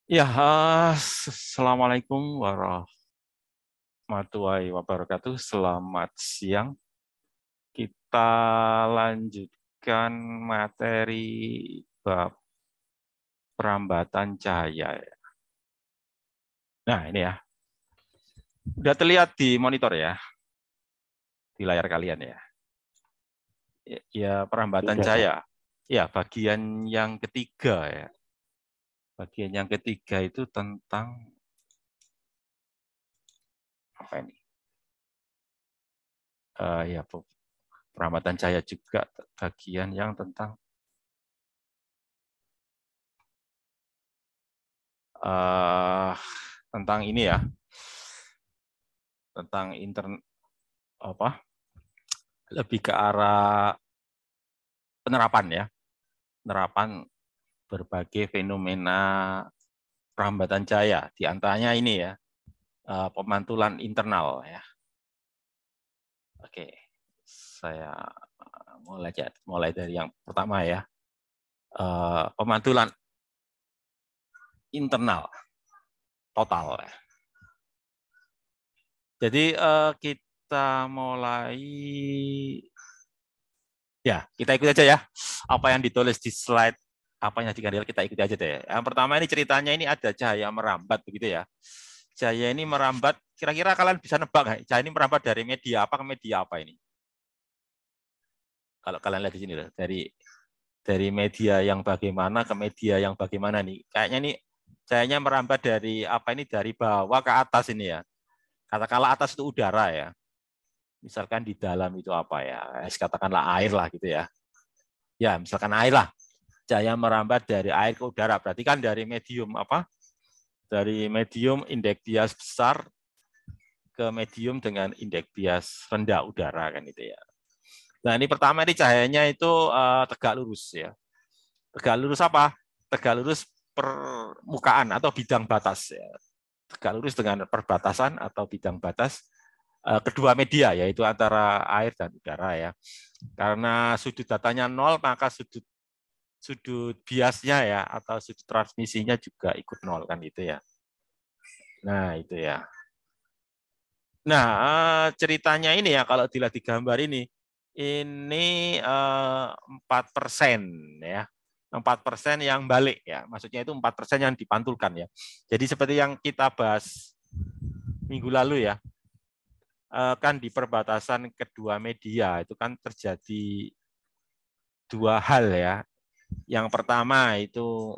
Ya, Assalamualaikum warahmatullahi wabarakatuh. Selamat siang. Kita lanjutkan materi bab perambatan cahaya. Nah, ini ya. Udah terlihat di monitor ya, di layar kalian ya. Ya, perambatan Sudah, Pak. cahaya. Ya, bagian yang ketiga ya. Bagian yang ketiga itu tentang apa ini? Ya, perambatan cahaya juga bagian yang uh, tentang ini ya, tentang apa lebih ke arah penerapan ya, penerapan berbagai fenomena perambatan cahaya, di antaranya ini ya, pemantulan internal ya. Oke, saya mulai dari yang pertama ya, pemantulan internal total ya. Jadi kita mulai ya, kita ikut aja ya apa yang ditulis di slide, apa yang kita ikuti aja deh. Yang pertama ini ceritanya ini ada cahaya merambat begitu ya. Cahaya ini merambat, kira-kira kalian bisa nebak nggak? Cahaya ini merambat dari media apa ke media apa ini? Kalau kalian lihat di sini loh, dari media yang bagaimana ke media yang bagaimana nih? Kayaknya ini cahayanya merambat dari apa ini, dari bawah ke atas ini ya. Katakanlah atas itu udara ya. Misalkan di dalam itu apa ya? Katakanlah air lah gitu ya. Ya, misalkan air lah. Cahaya merambat dari air ke udara. Berarti kan dari medium apa? Dari medium indeks bias besar ke medium dengan indeks bias rendah udara kan itu ya. Nah, ini pertama ini cahayanya itu tegak lurus ya. Tegak lurus apa? Tegak lurus permukaan atau bidang batas ya. Tegak lurus dengan perbatasan atau bidang batas kedua media, yaitu antara air dan udara ya. Karena sudut datanya nol, maka sudut sudut biasnya ya atau sudut transmisinya juga ikut nol kan gitu ya. Nah, itu ya. Nah, ceritanya ini ya kalau dilihat di gambar ini 4% ya. 4% yang balik ya. Maksudnya itu 4% yang dipantulkan ya. Jadi seperti yang kita bahas minggu lalu ya, kan di perbatasan kedua media itu kan terjadi dua hal ya. Yang pertama itu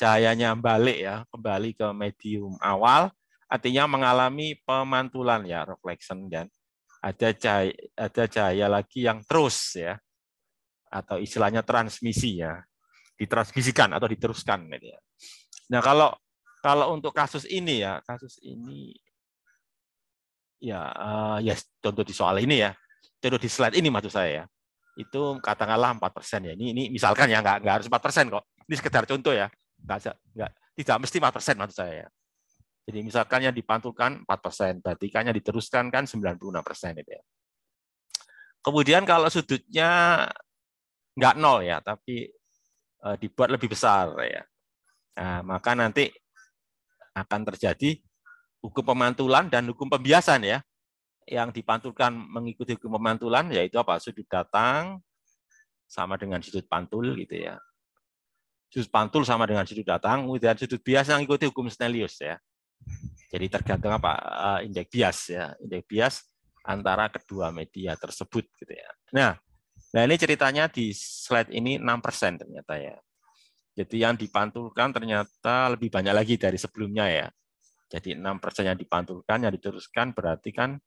cahayanya balik ya, kembali ke medium awal, artinya mengalami pemantulan ya, reflection, dan ada cahaya lagi yang terus ya, atau istilahnya transmisi ya, ditransmisikan atau diteruskan gitu ya. Nah, kalau kalau untuk kasus ini ya, ya contoh di soal ini ya, contoh di slide ini maksud saya ya, itu katakanlah 4% ya. Ini misalkan ya, nggak harus 4% kok. Ini sekedar contoh ya, nggak tidak mesti 4% maksud saya ya. Jadi misalkan yang dipantulkan 4%, berarti kan yang diteruskan kan 96% itu ya. Kemudian kalau sudutnya nggak nol ya, tapi dibuat lebih besar ya. Nah, maka nanti akan terjadi hukum pemantulan dan hukum pembiasan ya. Yang dipantulkan mengikuti hukum pemantulan yaitu apa? Sudut datang sama dengan sudut pantul gitu ya. Sudut pantul sama dengan sudut datang, kemudian sudut bias yang mengikuti hukum Snellius ya. Jadi tergantung apa? Indeks bias ya, indeks bias antara kedua media tersebut gitu ya. Nah ini ceritanya di slide ini 6% ternyata ya. Jadi yang dipantulkan ternyata lebih banyak lagi dari sebelumnya ya. Jadi 6% yang dipantulkan, yang diteruskan berarti kan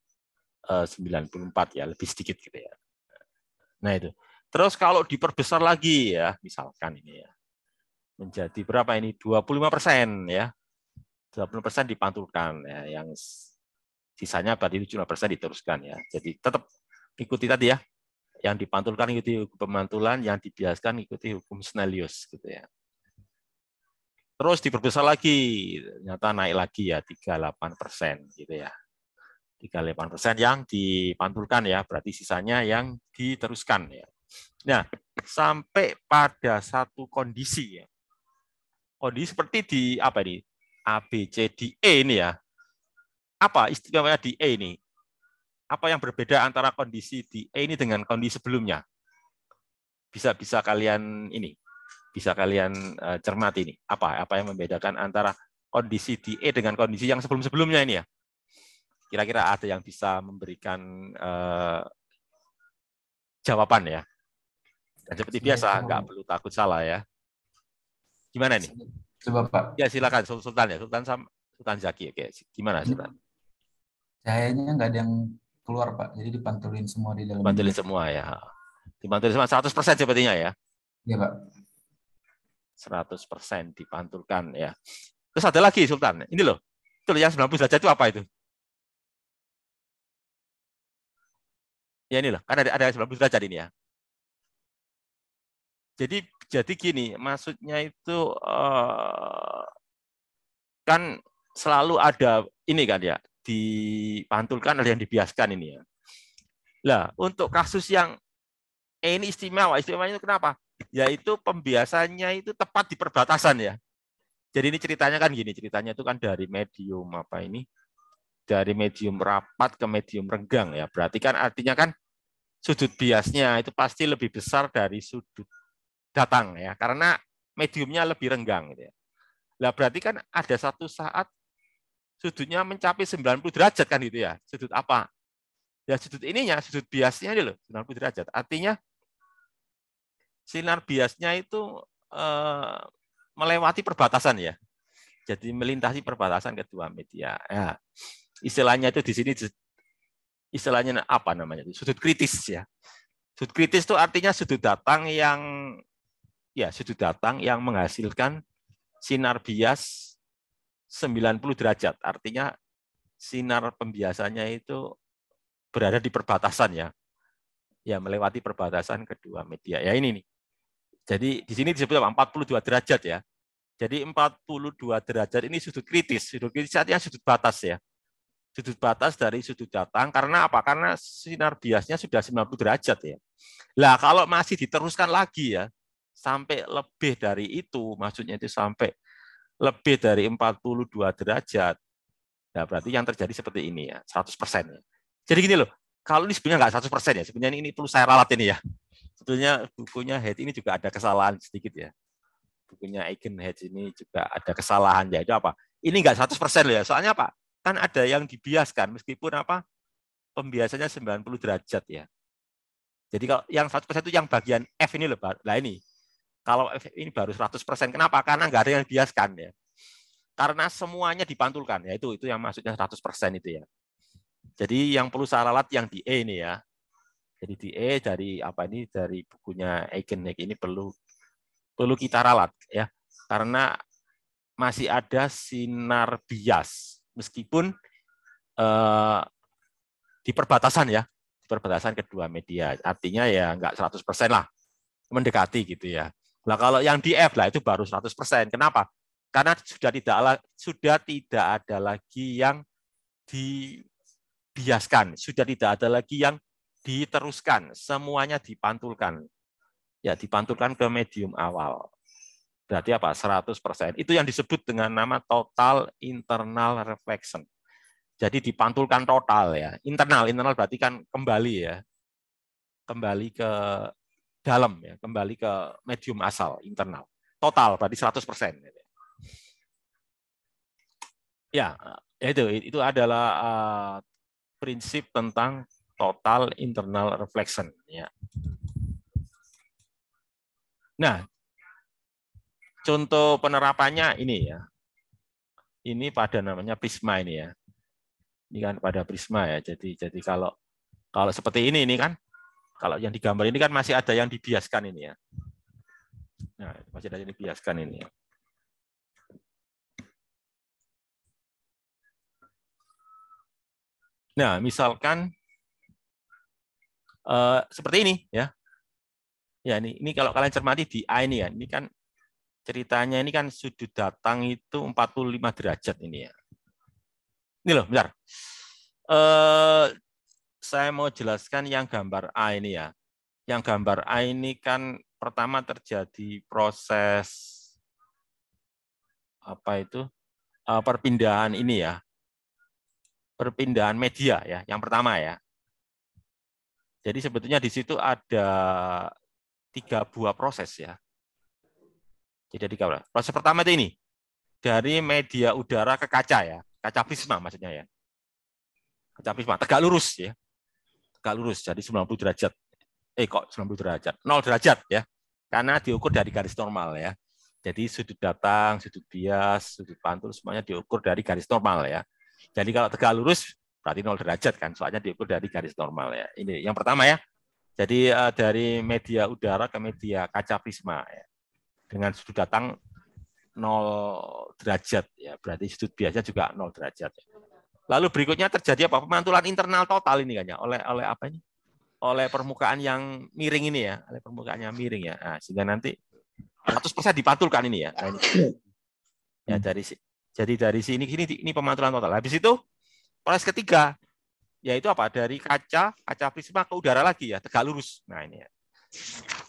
94 ya, lebih sedikit gitu ya. Nah itu. Terus kalau diperbesar lagi ya, misalkan ini ya, menjadi berapa ini? 25% ya. 20% dipantulkan ya, yang sisanya berarti 7% diteruskan ya. Jadi tetap ikuti tadi ya, yang dipantulkan ikuti hukum pemantulan, yang dibiaskan ikuti hukum Snellius gitu ya. Terus diperbesar lagi, ternyata naik lagi ya 38% gitu ya. 38% yang dipantulkan ya, berarti sisanya yang diteruskan ya. Nah, sampai pada satu kondisi ya. Kondisi seperti di apa ini? A, B, C, D, E ini ya. Apa istimewanya di E ini? Apa yang berbeda antara kondisi di E ini dengan kondisi sebelumnya? Bisa kalian ini, bisa kalian cermati ini. Apa yang membedakan antara kondisi di E dengan kondisi yang sebelum-sebelumnya ini ya? Kira-kira ada yang bisa memberikan jawaban ya? Dan seperti biasa, nggak perlu takut salah ya. Gimana nih? Coba Pak. Ya silakan Sultan ya, Sultan Zaki. Oke, gimana Sultan? Cahayanya nggak ada yang keluar Pak, jadi dipantulin semua di dalam Dipantulin media. semua ya. Dipantulin semua 100% sepertinya ya. Iya Pak. 100% dipantulkan ya. Terus ada lagi Sultan. Ini loh. Itu yang 90 derajat itu apa itu? Ya ini loh, kan ada 90 derajat ini ya. Jadi gini, maksudnya itu kan selalu ada ini kan ya, dipantulkan ada yang dibiaskan ini ya. Lah, untuk kasus yang ini istimewanya itu kenapa? Yaitu pembiasannya itu tepat di perbatasan ya. Jadi ini ceritanya kan gini, ceritanya itu kan dari medium apa ini? Dari medium rapat ke medium renggang ya. Berarti kan artinya kan sudut biasnya itu pasti lebih besar dari sudut datang ya, karena mediumnya lebih renggang gitu ya. Lah berarti kan ada satu saat sudutnya mencapai 90 derajat kan gitu ya. Sudut apa? Ya sudut ininya, sudut biasnya ini loh, 90 derajat. Artinya sinar biasnya itu melewati perbatasan ya. Jadi melintasi perbatasan kedua media. Ya, istilahnya itu di sini istilahnya apa namanya? Sudut kritis ya. Sudut kritis itu artinya sudut datang yang menghasilkan sinar bias 90 derajat. Artinya sinar pembiasannya itu berada di perbatasan ya. Ya, melewati perbatasan kedua media. Ya ini nih. Jadi di sini disebut 42 derajat ya. Jadi 42 derajat ini sudut kritis. Sudut kritis artinya sudut batas ya. Sudut batas dari sudut datang. Karena apa? Karena sinar biasnya sudah 90 derajat ya. Lah kalau masih diteruskan lagi ya, sampai lebih dari itu, maksudnya itu sampai lebih dari 42 derajat, nah berarti yang terjadi seperti ini ya, 100% ya. Jadi gini loh, kalau ini sebenarnya nggak 100% ya, sebenarnya ini perlu saya ralat ini ya. Sebetulnya bukunya Head ini juga ada kesalahan sedikit ya. Bukunya Eigenhead ini juga ada kesalahan, yaitu apa? Ini nggak 100% loh ya, soalnya apa? Kan ada yang dibiaskan, meskipun apa? Pembiasannya 90 derajat ya. Jadi kalau yang 100% itu yang bagian F ini loh, nah ini. Kalau F ini baru 100%, kenapa? Karena nggak ada yang dibiaskan ya. Karena semuanya dipantulkan, ya itu yang maksudnya 100% itu ya. Jadi yang perlu saya ralat yang di E ini ya. Jadi di E dari apa ini, dari bukunya Eigenhead ini perlu kita ralat ya. Karena masih ada sinar bias meskipun di perbatasan ya, di perbatasan kedua media. Artinya ya nggak 100% lah, mendekati gitu ya. Nah kalau yang di F lah itu baru 100%. Kenapa? Karena sudah tidak ada lagi yang dibiaskan, sudah tidak ada lagi yang diteruskan, semuanya dipantulkan. Ya, dipantulkan ke medium awal. Berarti apa? 100%. Itu yang disebut dengan nama total internal reflection. Jadi dipantulkan total ya. Internal berarti kan kembali ya. Kembali ke dalam ya, kembali ke medium asal internal. Total berarti 100%. Ya, itu adalah prinsip tentang total internal reflection ya. Nah, contoh penerapannya ini ya. Ini pada namanya prisma ini ya. Ini kan pada prisma ya. Jadi kalau seperti ini kan, kalau yang digambar ini kan masih ada yang dibiaskan ini ya. Nah, masih ada yang dibiaskan ini ya. Nah, misalkan seperti ini ya. Ya ini kalau kalian cermati di A ini ya. Ini kan ceritanya ini kan sudut datang itu 45 derajat ini ya. Ini loh, bentar. Saya mau jelaskan yang gambar A ini ya. Yang gambar A ini kan pertama terjadi proses apa itu? perpindahan ini ya, perpindahan media ya, yang pertama ya. Jadi sebetulnya di situ ada 3 buah proses ya. Jadi proses pertama itu ini, dari media udara ke kaca ya, kaca prisma maksudnya ya. Kaca prisma tegak lurus ya. Tegak lurus jadi 90 derajat. Kok 90 derajat? 0 derajat ya. Karena diukur dari garis normal ya. Jadi sudut datang, sudut bias, sudut pantul semuanya diukur dari garis normal ya. Jadi kalau tegak lurus berarti 0 derajat kan, soalnya diukur dari garis normal ya. Ini yang pertama ya. Jadi dari media udara ke media kaca prisma ya. Dengan sudut datang 0 derajat ya, berarti sudut biasnya juga 0 derajat. Lalu berikutnya terjadi apa? Pemantulan internal total ini kan ya, oleh apa ini? Oleh permukaan yang miring ini ya, oleh permukaan yang miring ya. Nah, sehingga nanti 100% dipantulkan ini ya. Nah, ini. Ya jadi dari sini ini pemantulan total. Habis itu proses ketiga yaitu apa? Dari kaca prisma ke udara lagi ya, tegak lurus. Nah, ini ya.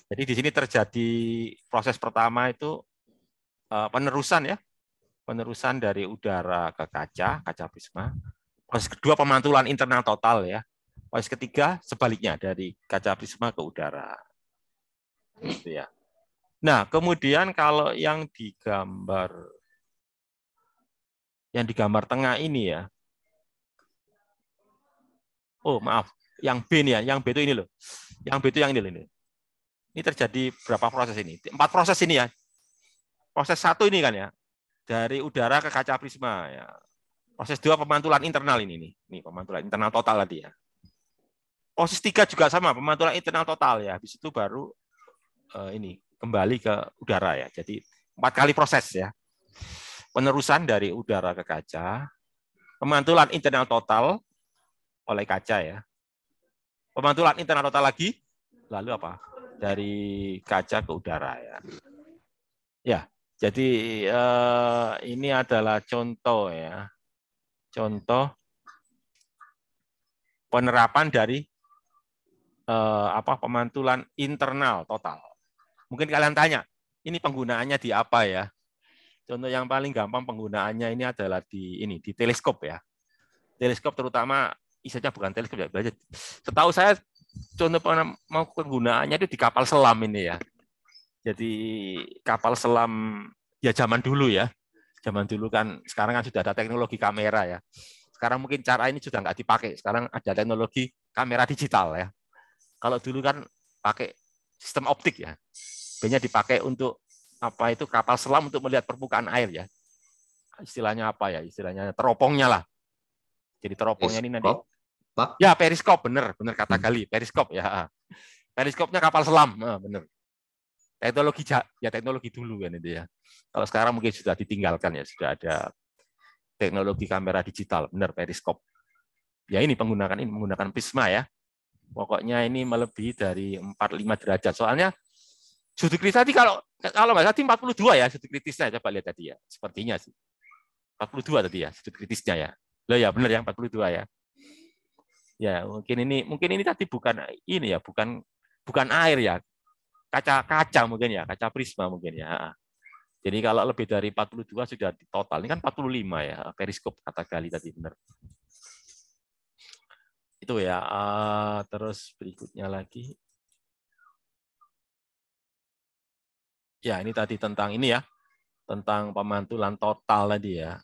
Jadi di sini terjadi proses pertama itu penerusan ya. Penerusan dari udara ke kaca prisma. Proses kedua pemantulan internal total ya. Proses ketiga sebaliknya dari kaca prisma ke udara. Gitu ya. Nah, kemudian kalau yang digambar tengah ini ya. Oh, maaf. Yang B nih ya, yang B itu ini loh. Yang B itu yang ini. Ini terjadi berapa proses ini? 4 proses ini ya. Proses 1 ini kan ya. Dari udara ke kaca prisma ya. Proses 2 pemantulan internal ini nih. Ini pemantulan internal total tadi ya. Proses 3 juga sama, pemantulan internal total ya. Habis itu baru ini kembali ke udara ya. Jadi 4 kali proses ya. Penerusan dari udara ke kaca, pemantulan internal total oleh kaca ya. Pemantulan internal total lagi, lalu apa? Dari kaca ke udara ya. Ya, jadi ini adalah contoh ya. Contoh penerapan dari pemantulan internal total. Mungkin kalian tanya, ini penggunaannya di apa ya? Contoh yang paling gampang penggunaannya ini adalah di teleskop ya. Teleskop terutama istilahnya bukan teleskop ya. Setahu saya contoh penggunaannya itu di kapal selam ini ya. Jadi kapal selam ya zaman dulu ya. Zaman dulu kan, sekarang kan sudah ada teknologi kamera ya. Sekarang mungkin cara ini sudah nggak dipakai. Sekarang ada teknologi kamera digital ya. Kalau dulu kan pakai sistem optik ya. Biasanya dipakai untuk kapal selam untuk melihat permukaan air ya. Istilahnya apa ya? Istilahnya teropongnya lah. Jadi teropongnya ini nanti. Pak? Ya, periskop, bener kata Gali, periskop ya. Periskopnya kapal selam, bener. Teknologi dulu kan itu ya. Kalau sekarang mungkin sudah ditinggalkan ya, sudah ada teknologi kamera digital, bener periskop. Ya ini menggunakan prisma ya. Pokoknya ini melebihi dari 45 derajat. Soalnya sudut kritis tadi kalau nggak salah 42 ya sudut kritisnya, coba lihat tadi ya. Sepertinya sih. 42 tadi ya sudut kritisnya ya. Loh ya benar ya 42 ya. Ya, mungkin ini tadi bukan ini ya, bukan air ya. Kaca mungkin ya, kaca prisma mungkin ya. Jadi kalau lebih dari 42 sudah di total. Ini kan 45 ya, periskop kata Gali tadi benar. Itu ya. Terus berikutnya lagi. Ya, ini tadi tentang ini ya. Tentang pemantulan total tadi ya.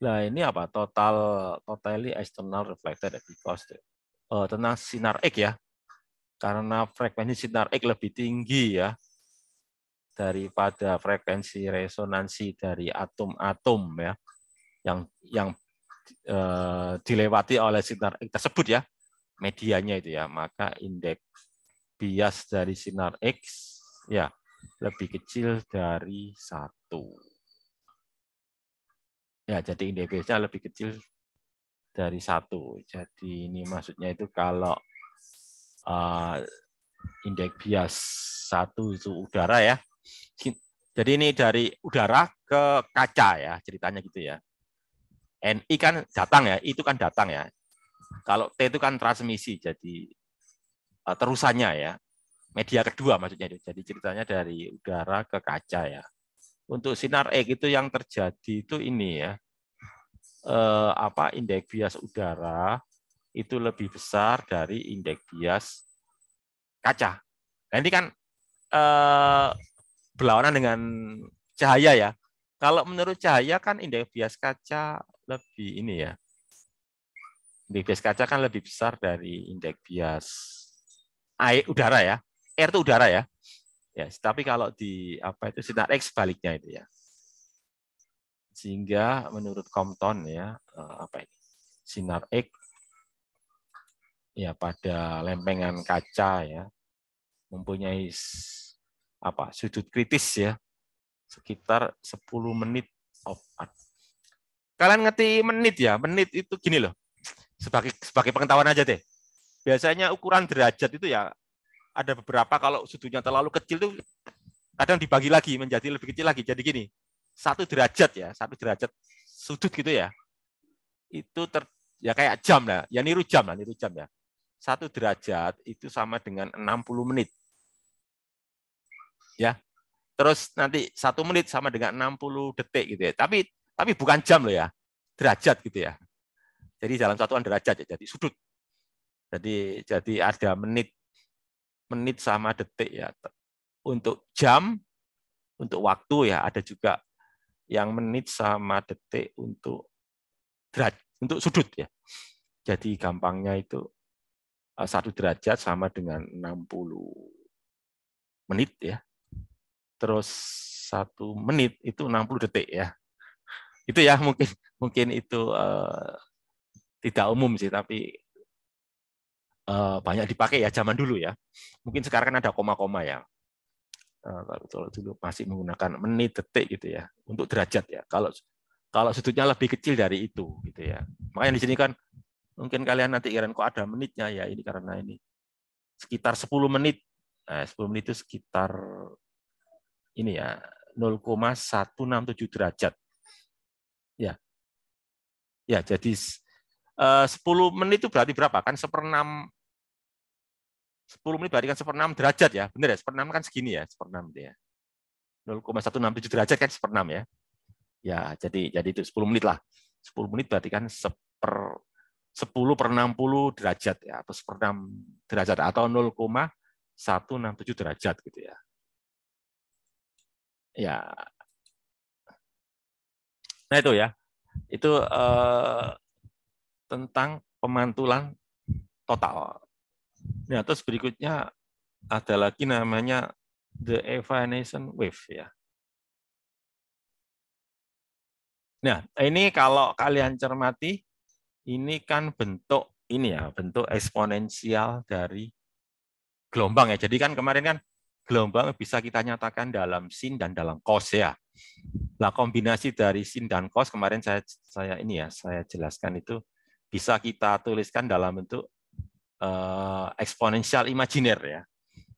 Nah, ini apa? Totally external reflected because tentang sinar X ya. Karena frekuensi sinar X lebih tinggi ya daripada frekuensi resonansi dari atom-atom ya yang dilewati oleh sinar X tersebut ya, medianya itu ya, maka indeks bias dari sinar X ya lebih kecil dari 1. Ya, jadi indeks biasnya lebih kecil dari 1. Jadi ini maksudnya itu kalau indeks bias 1 itu udara ya. Jadi ini dari udara ke kaca ya, ceritanya gitu ya. NI kan datang ya, itu kan datang ya. Kalau T itu kan transmisi, jadi terusannya ya. Media kedua maksudnya itu. Jadi ceritanya dari udara ke kaca ya. Untuk sinar X itu yang terjadi itu ini ya, indeks bias udara itu lebih besar dari indeks bias kaca. Nah, ini kan berlawanan dengan cahaya ya. Kalau menurut cahaya kan indeks bias kaca lebih ini ya. Indeks bias kaca kan lebih besar dari indeks bias air udara ya. Air itu udara ya. Ya, tapi kalau di sinar X sebaliknya itu ya. Sehingga menurut Compton ya, sinar X ya pada lempengan kaca ya mempunyai sudut kritis ya sekitar 10 menit of arc. Kalian ngerti menit ya? Menit itu gini loh. Sebagai pengetahuan aja deh. Biasanya ukuran derajat itu ya ada beberapa, kalau sudutnya terlalu kecil tuh kadang dibagi lagi menjadi lebih kecil lagi. Jadi gini, 1 derajat sudut gitu ya. Itu ya kayak jam lah, ya niru jam ya. 1 derajat itu sama dengan 60 menit. Ya. Terus nanti 1 menit sama dengan 60 detik gitu ya. Tapi bukan jam loh ya. Derajat gitu ya. Jadi dalam satuan derajat ya, jadi sudut. Jadi ada menit sama detik ya. Untuk jam, untuk waktu ya, ada juga yang menit sama detik untuk sudut ya. Jadi gampangnya itu 1 derajat sama dengan 60 menit ya. Terus 1 menit itu 60 detik ya. Itu ya mungkin itu tidak umum sih, tapi banyak dipakai ya zaman dulu ya. Mungkin sekarang kan ada koma-koma ya. Kalau dulu masih menggunakan menit, detik gitu ya untuk derajat ya. Kalau sudutnya lebih kecil dari itu gitu ya. Makanya di sini kan mungkin kalian nanti kira kok ada menitnya ya, ini karena ini sekitar 10 menit. Nah, 10 menit itu sekitar ini ya 0,167 derajat. Ya. Ya, jadi 10 menit itu berarti berapa? Kan 1/6 10 menit berarti kan 1/6 derajat ya. Benar ya? 1/6 kan segini ya, 1/6 ya. 0,167 derajat kan 1/6 ya. Ya, jadi itu 10 menit lah. 10 menit berarti kan 10/60 derajat ya, atau 1/6 derajat, atau 0,167 derajat gitu ya. Ya. Nah itu ya. Itu tentang pemantulan total. Nah, terus berikutnya ada lagi namanya the evanescent wave ya. Nah, ini kalau kalian cermati, ini kan bentuk eksponensial dari gelombang ya. Jadi kan kemarin kan gelombang bisa kita nyatakan dalam sin dan dalam cos ya. Nah, kombinasi dari sin dan cos kemarin saya jelaskan itu bisa kita tuliskan dalam bentuk eksponensial imajiner ya.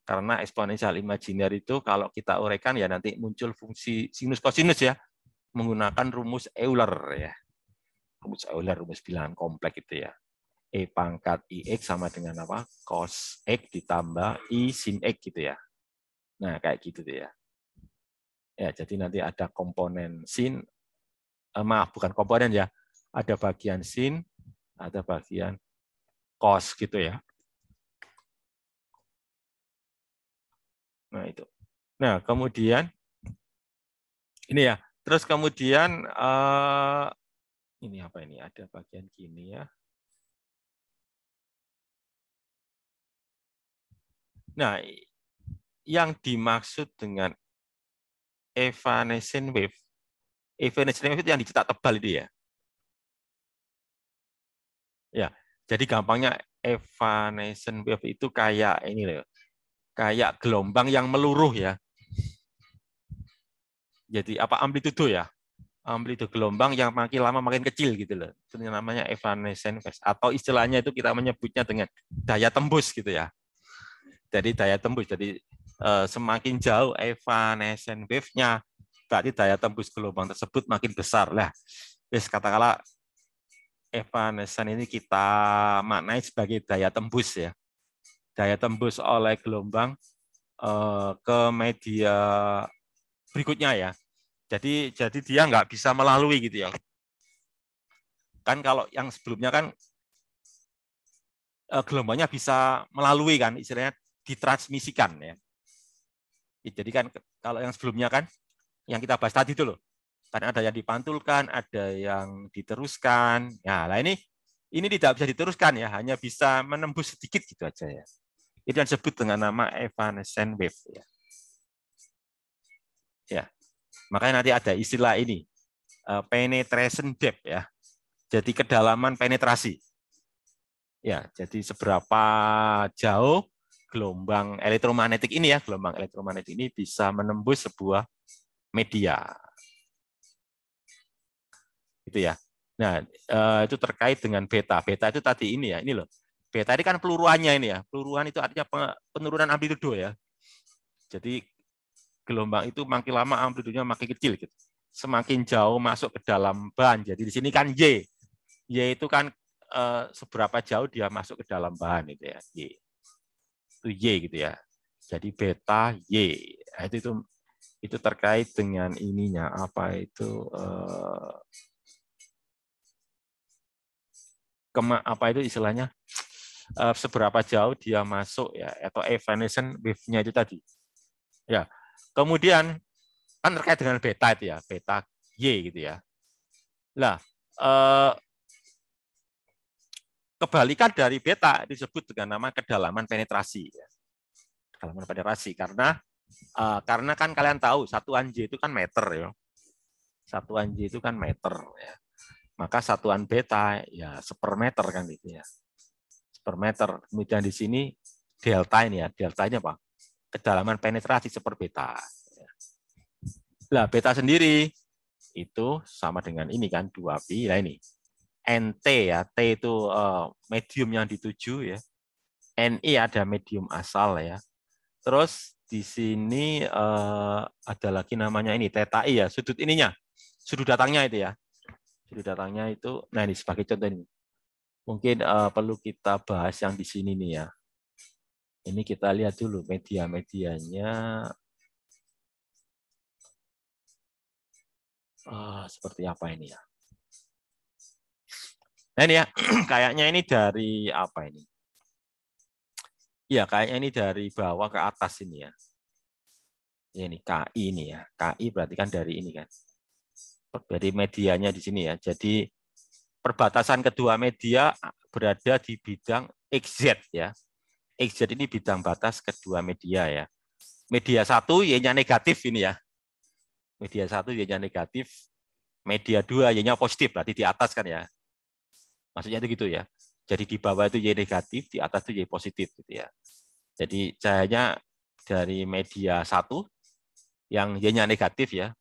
Karena eksponensial imajiner itu kalau kita uraikan ya nanti muncul fungsi sinus kosinus ya, menggunakan rumus Euler ya. Rumus Euler, rumus bilangan kompleks itu ya. E pangkat IX sama dengan apa? Cos X ditambah I sin X gitu ya. Nah, kayak gitu tuh ya. Ya, jadi nanti ada komponen sin, bukan komponen ya, ada bagian sin, ada bagian cos gitu ya. Nah, itu. Nah, kemudian ini ya. Terus kemudian ini apa ini? Ada bagian gini ya. Nah, yang dimaksud dengan evanescent wave itu yang dicetak tebal itu ya. Ya, jadi gampangnya evanescent wave itu kayak ini loh. Kayak gelombang yang meluruh ya. Jadi amplitudo ya. Amplitudo gelombang yang makin lama makin kecil gitu loh. Itu namanya evanescent wave, atau istilahnya itu kita menyebutnya dengan daya tembus gitu ya. Jadi daya tembus, jadi semakin jauh evanescent wave-nya, berarti daya tembus gelombang tersebut makin besar. Lah, katakanlah evanescent ini kita maknai sebagai daya tembus ya. Daya tembus oleh gelombang ke media berikutnya ya. Jadi dia nggak bisa melalui gitu ya. Kan kalau yang sebelumnya kan gelombangnya bisa melalui kan, istilahnya ditransmisikan ya. Jadi kan kalau yang sebelumnya kan yang kita bahas tadi itu loh. Kan ada yang dipantulkan, ada yang diteruskan. Ya, lah ini tidak bisa diteruskan ya, hanya bisa menembus sedikit gitu aja ya. Itu yang disebut dengan nama evanescent wave ya. Ya. Makanya nanti ada istilah ini penetration depth ya. Jadi kedalaman penetrasi. Ya, jadi seberapa jauh gelombang elektromagnetik ini ya, gelombang elektromagnetik ini bisa menembus sebuah media. Itu ya. Nah, itu terkait dengan beta. Beta itu tadi ini ya, ini loh. Beta ini kan peluruannya ini ya. Peluruan itu artinya penurunan amplitudo ya. Jadi gelombang itu makin lama amplitudenya makin kecil gitu. Semakin jauh masuk ke dalam bahan. Jadi di sini kan Y. Y itu kan seberapa jauh dia masuk ke dalam bahan itu ya. Y. Itu Y gitu ya. Jadi beta Y. Nah, itu terkait dengan ininya apa itu apa itu istilahnya seberapa jauh dia masuk ya atau evanescent wave-nya itu tadi. Ya. Kemudian kan terkait dengan beta itu ya, beta Y gitu ya. Nah, kebalikan dari beta disebut dengan nama kedalaman penetrasi ya. Kedalaman penetrasi karena kan kalian tahu satuan J itu kan meter ya. Satuan J itu kan meter ya. Maka satuan beta ya sepermeter kan gitu ya. Sepermeter. Kemudian di sini delta ini ya, deltanya apa? Kedalaman penetrasi seperbeta. Nah, beta sendiri itu sama dengan ini kan 2pi. Nah ini NT ya, T itu medium yang dituju ya. NI ada medium asal ya. Terus di sini ada lagi namanya ini theta I ya, sudut ininya. Sudut datangnya itu ya. Sudut datangnya itu, nah ini sebagai contoh ini. Mungkin perlu kita bahas yang di sini nih ya. Ini kita lihat dulu media-medianya seperti apa ini ya. Nah ini ya, kayaknya ini dari apa ini? Ya, kayaknya ini dari bawah ke atas ini ya. Ini KI ini ya. KI berarti kan dari ini kan. Dari medianya di sini ya. Jadi perbatasan kedua media berada di bidang XZ ya. XZ ini bidang batas kedua media ya. Media 1 Y-nya negatif ini ya. Media 1 Y-nya negatif. Media 2 Y-nya positif, berarti di atas kan ya. Maksudnya itu gitu ya. Jadi di bawah itu Y negatif, di atas itu Y positif gitu ya. Jadi cahayanya dari media 1 yang Y-nya negatif ya.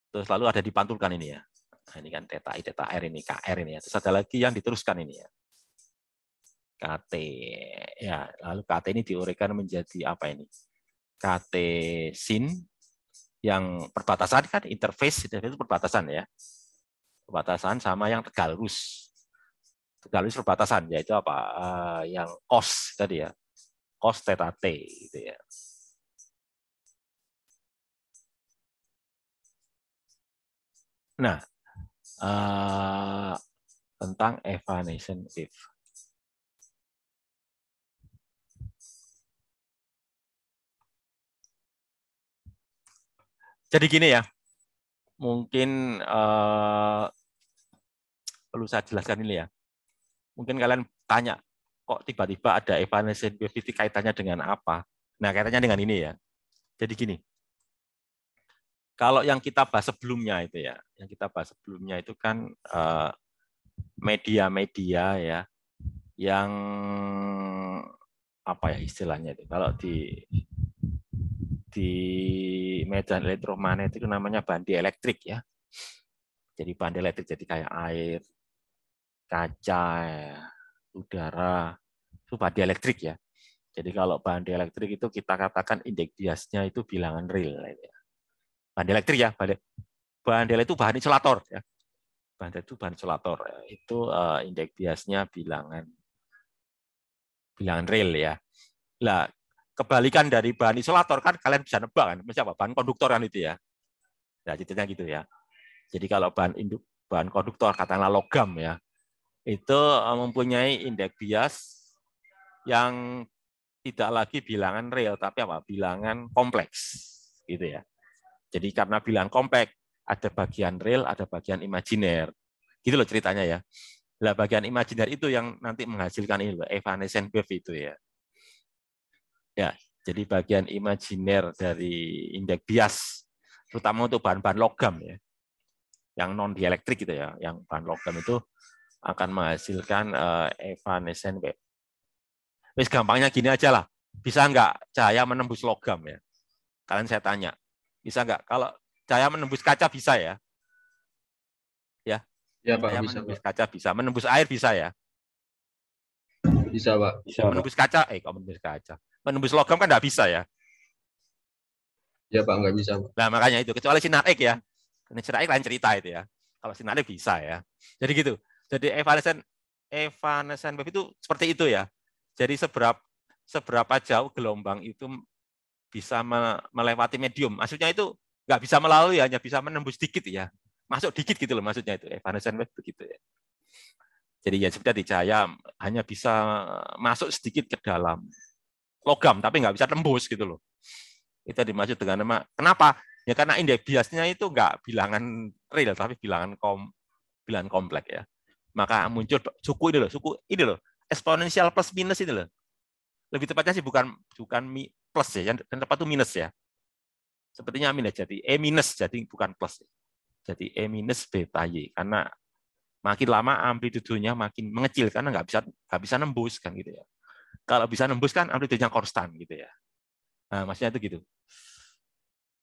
Terus lalu ada dipantulkan ini ya. Nah, ini kan theta I, theta R ini, KR ini ya. Terus ada lagi yang diteruskan ini ya. KT. Ya, lalu KT ini diuraikan menjadi apa ini? KT sin yang perbatasan kan interface itu perbatasan ya. Perbatasan sama yang tegalus. Tegalus perbatasan yaitu apa? Yang cos tadi ya. Cos theta T gitu ya. Nah, tentang evanescent wave. Jadi gini ya, mungkin perlu saya jelaskan ini ya. Mungkin kalian tanya, kok tiba-tiba ada evanescent wave itu kaitannya dengan apa? Nah, kaitannya dengan ini ya. Jadi gini, kalau yang kita bahas sebelumnya itu ya, yang kita bahas sebelumnya itu kan media-media ya, yang apa ya istilahnya itu? Kalau di medan elektromagnetik itu namanya bandi elektrik ya. Jadi bandi elektrik jadi kayak air, kaca, ya, udara, itu bandi elektrik ya. Jadi kalau bandi elektrik itu kita katakan indeks biasnya itu bilangan real. Ya. Bandi elektrik ya, bandi elektrik itu bahan insulator ya. Bandi itu bahan insulator. Ya. Itu indeks biasnya bilangan real ya. Lah, kebalikan dari bahan isolator kan kalian bisa nebak kan, apa? Bahan konduktor kan itu ya. Nah, ceritanya gitu ya. Jadi kalau bahan konduktor katakanlah logam ya, itu mempunyai indeks bias yang tidak lagi bilangan real tapi apa? Bilangan kompleks gitu ya. Jadi karena bilangan kompleks ada bagian real, ada bagian imajiner. Gitu loh ceritanya ya. Lah bagian imajiner itu yang nanti menghasilkan ini loh, evanescent wave itu ya. Ya, jadi bagian imajiner dari indeks bias terutama untuk bahan-bahan logam ya. Yang non dielektrik gitu ya, yang bahan logam itu akan menghasilkan evanescent wave. Wis gampangnya gini aja lah. Bisa nggak cahaya menembus logam ya? Kalian saya tanya. Bisa nggak? Kalau cahaya menembus kaca bisa ya? Ya. Ya Pak, Cahaya bisa menembus Pak. kaca bisa. Menembus air bisa ya? Bisa Pak. Bisa, menembus kaca, kok menembus kaca. Menembus logam kan nggak bisa ya? Ya Pak, nggak bisa Pak. Nah makanya itu. Kecuali sinar X ya. Sinar X lain cerita itu ya. Kalau sinar X bisa ya. Jadi gitu. Jadi evanescent wave itu seperti itu ya. Jadi seberapa jauh gelombang itu bisa melewati medium. Maksudnya itu nggak bisa melalui, hanya bisa menembus dikit ya. Masuk dikit gitu loh maksudnya itu. Evanescent wave begitu ya. Jadi ya seperti cahaya hanya bisa masuk sedikit ke dalam logam, tapi nggak bisa tembus gitu loh. Itu dimaksud dengan nama. Kenapa? Ya karena indeks biasnya itu nggak bilangan real, tapi bilangan kompleks ya. Maka muncul suku ini loh, eksponensial plus minus ini loh. Lebih tepatnya sih bukan plus ya, yang tepat itu minus ya. Sepertinya minus jadi E minus jadi bukan plus. Jadi E minus beta Y karena makin lama amplitudenya makin mengecil karena nggak bisa nembus kan gitu ya. Kalau bisa nembus kan amplitudenya konstan gitu ya. Nah, maksudnya itu gitu.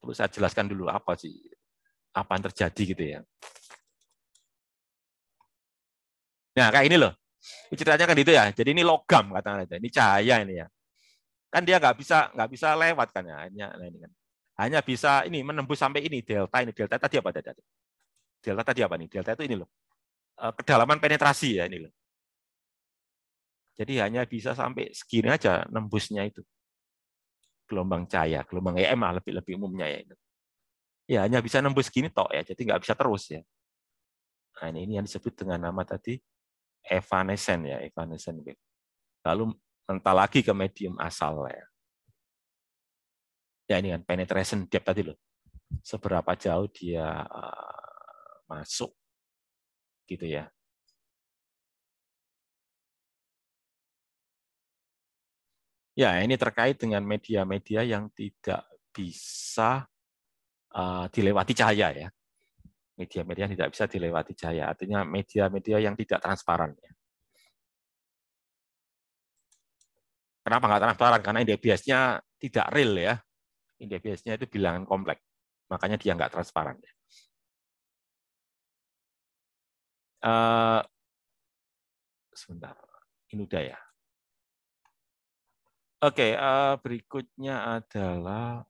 Terus saya jelaskan dulu apa yang terjadi gitu ya. Nah, kayak ini loh. Ceritanya kan itu ya. Jadi ini logam katakan aja. Ini cahaya ini ya. Kan dia nggak bisa lewat kan ya. Hanya bisa ini menembus sampai ini delta ini. Delta tadi apa tadi? Delta tadi apa nih? Delta itu ini loh. Kedalaman penetrasi ya ini loh. Jadi hanya bisa sampai segini aja nembusnya itu. Gelombang cahaya, gelombang EM lah lebih umumnya ya itu. Ya hanya bisa nembus gini tok ya. Jadi nggak bisa terus ya. Nah, ini yang disebut dengan nama tadi evanescent ya, evanescent wave. Lalu mental lagi ke medium asal ya. Ya ini kan penetration depth tadi loh. Seberapa jauh dia masuk gitu ya. Ya, ini terkait dengan media-media yang tidak bisa dilewati cahaya ya. Media-media yang tidak bisa dilewati cahaya, artinya media-media yang tidak transparan ya. Kenapa nggak transparan? Karena indeks biasnya tidak real ya. Indeks biasnya itu bilangan kompleks. Makanya dia nggak transparan. Sebentar, ini udah ya. Oke, berikutnya adalah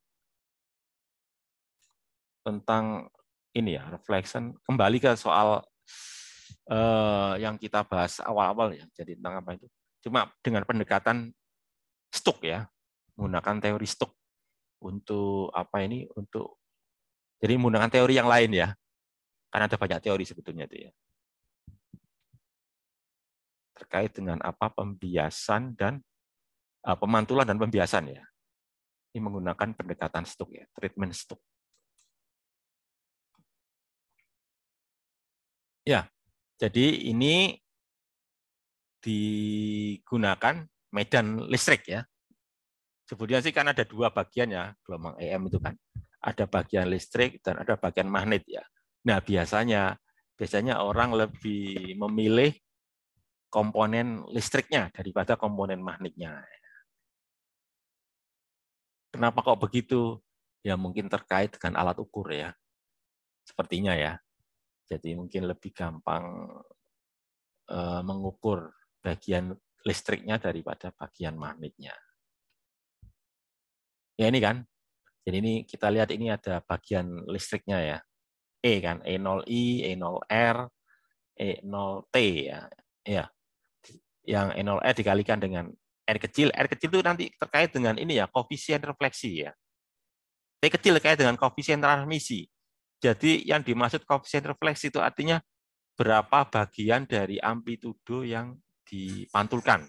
tentang ini ya, reflection. Kembali ke soal yang kita bahas awal-awal ya. Jadi tentang apa itu? Cuma dengan pendekatan Stokes ya, menggunakan teori Stokes untuk apa ini? Jadi menggunakan teori yang lain ya. Karena ada banyak teori sebetulnya itu ya. Terkait dengan apa pembiasan dan pemantulan dan pembiasan ya. Ini menggunakan pendekatan Stokes ya, treatment Stokes. Ya, jadi ini digunakan medan listrik ya. Sebetulnya sih kan ada dua bagian ya, gelombang EM itu kan. Ada bagian listrik dan ada bagian magnet ya. Nah, biasanya orang lebih memilih komponen listriknya daripada komponen magnetnya. Kenapa kok begitu? Ya mungkin terkait dengan alat ukur ya. Sepertinya ya. Jadi mungkin lebih gampang mengukur bagian listriknya daripada bagian magnetnya. Ya ini kan. Jadi ini kita lihat ini ada bagian listriknya ya. E kan, E0I, E0R, E0T ya. Ya. Yang E0R dikalikan dengan R kecil. R kecil itu nanti terkait dengan ini ya, koefisien refleksi ya. T kecil terkait dengan koefisien transmisi. Jadi yang dimaksud koefisien refleksi itu artinya berapa bagian dari amplitudo yang dipantulkan.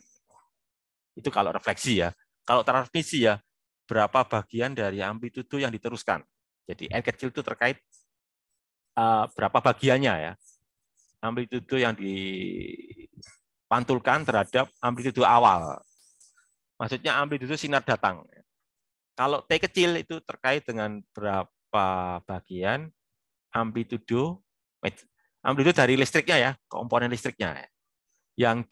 Itu kalau refleksi ya. Kalau transmisi ya, berapa bagian dari amplitudo yang diteruskan. Jadi N kecil itu terkait berapa bagiannya ya. Amplitudo yang dipantulkan terhadap amplitudo awal. Maksudnya amplitudo sinar datang. Kalau T kecil itu terkait dengan berapa bagian amplitudo dari listriknya ya, komponen listriknya yang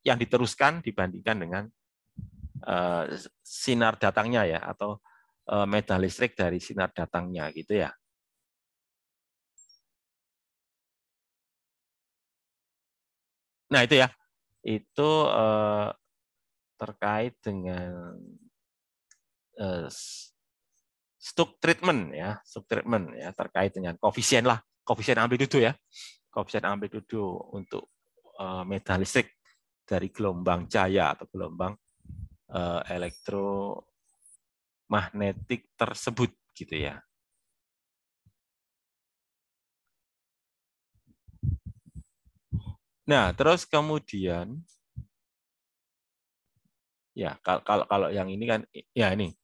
diteruskan dibandingkan dengan sinar datangnya ya, atau medan listrik dari sinar datangnya gitu ya. Nah itu ya, itu terkait dengan Stokes treatment ya, terkait dengan koefisien amplitudo ya, koefisien amplitudo untuk medan listrik dari gelombang cahaya atau gelombang elektromagnetik tersebut gitu ya. Nah, terus kemudian ya kalau yang ini kan ya ini.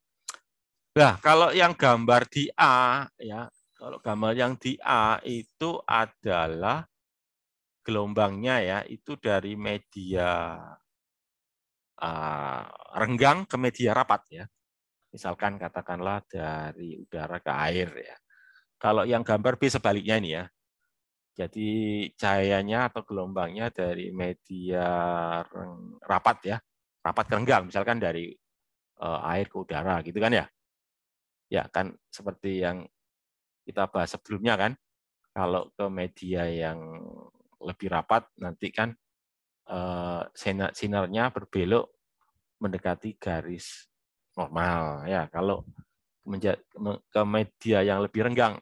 Nah, kalau yang gambar di A ya, kalau gambar yang di A itu adalah gelombangnya ya, itu dari media renggang ke media rapat ya. Misalkan katakanlah dari udara ke air ya. Kalau yang gambar B sebaliknya ini ya. Jadi cahayanya atau gelombangnya dari media rapat ya, rapat ke renggang, misalkan dari air ke udara gitu kan ya. Ya kan seperti yang kita bahas sebelumnya kan, kalau ke media yang lebih rapat nanti kan sinarnya berbelok mendekati garis normal ya. Kalau ke media yang lebih renggang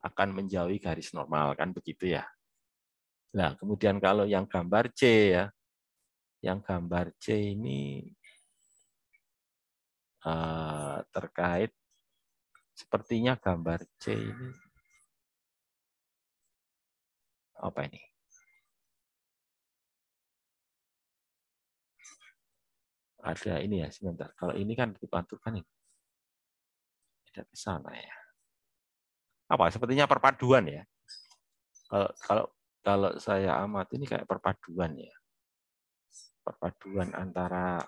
akan menjauhi garis normal kan begitu ya. Nah, kemudian kalau yang gambar C ya. Yang gambar C ini terkait sepertinya gambar C ini apa ini? Ada ini ya, sebentar. Kalau ini kan dipantulkan ini. Tidak ke sana ya. Apa? Sepertinya perpaduan ya. Kalau saya amati ini kayak perpaduan ya. Perpaduan antara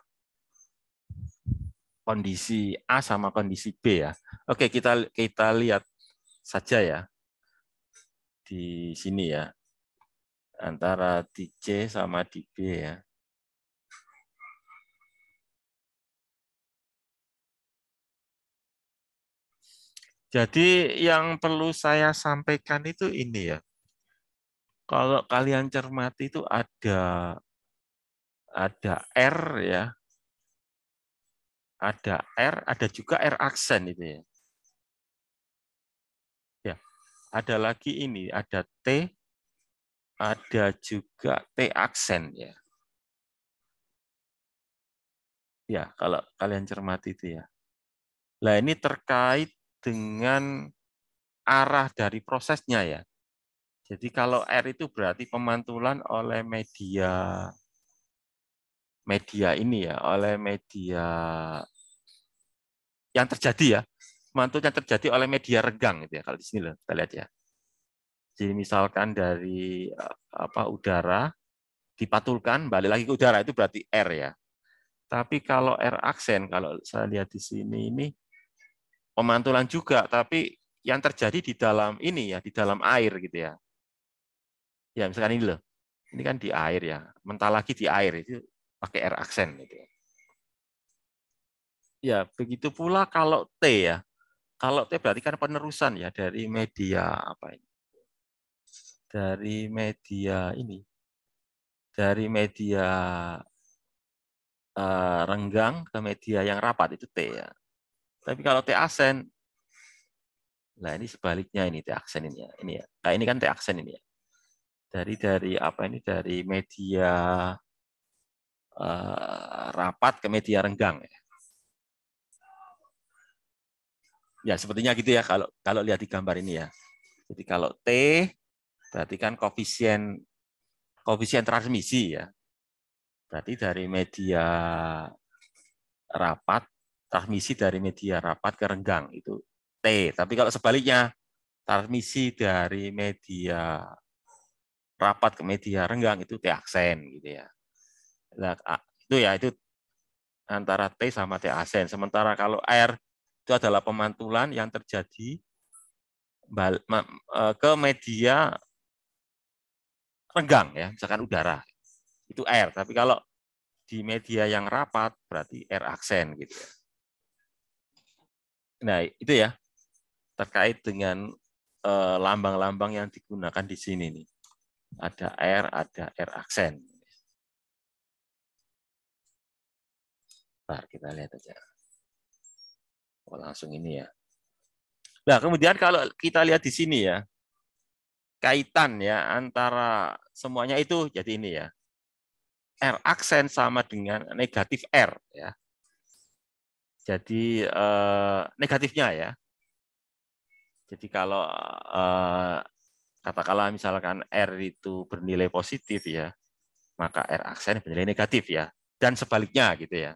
kondisi A sama kondisi B ya. Oke, kita lihat saja ya. Di sini ya. Antara di C sama di B ya. Jadi yang perlu saya sampaikan itu ini ya. Kalau kalian cermati itu ada R ya. Ada R, ada juga R aksen itu ya. Ya. Ada lagi ini, ada T, ada juga T aksen ya. Ya, kalau kalian cermati itu ya. Nah, ini terkait dengan arah dari prosesnya ya. Jadi kalau R itu berarti pemantulan oleh media ini ya, oleh media yang terjadi ya. Pemantulnya terjadi oleh media renggang gitu ya. Kalau di sini loh, kita lihat ya. Jadi misalkan dari udara dipantulkan balik lagi ke udara itu berarti R ya. Tapi kalau R aksen, kalau saya lihat di sini ini pemantulan juga, tapi yang terjadi di dalam ini ya, di dalam air gitu ya. Ya misalkan ini loh, ini kan di air ya, mental lagi di air itu pakai R aksen gitu ya. Ya begitu pula kalau T ya, kalau T berarti kan penerusan ya dari media apa ini, dari media ini, dari media renggang ke media yang rapat itu T ya. Tapi kalau T aksen, nah ini sebaliknya ini T aksen ini ya. Ini ya. Nah ini kan T aksen ini ya. Dari apa ini, dari media rapat ke media renggang ya. Ya, sepertinya gitu ya kalau lihat di gambar ini ya. Jadi kalau T berarti kan koefisien transmisi ya. Berarti dari media rapat, transmisi dari media rapat ke renggang itu T. Tapi kalau sebaliknya, transmisi dari media rapat ke media renggang itu T aksen gitu ya. Nah, itu antara T sama T aksen. Sementara kalau R itu adalah pemantulan yang terjadi ke media renggang ya, misalkan udara. Itu R. Tapi kalau di media yang rapat berarti R aksen gitu ya. Nah, itu ya terkait dengan lambang-lambang yang digunakan di sini nih. Ada R aksen. Nah, kita lihat aja. Oh, langsung ini ya. Nah, kemudian kalau kita lihat di sini ya, kaitan ya antara semuanya itu jadi ini ya. R aksen sama dengan negatif R ya. Jadi negatifnya ya. Jadi kalau katakanlah misalkan R itu bernilai positif ya, maka R aksen bernilai negatif ya, dan sebaliknya gitu ya.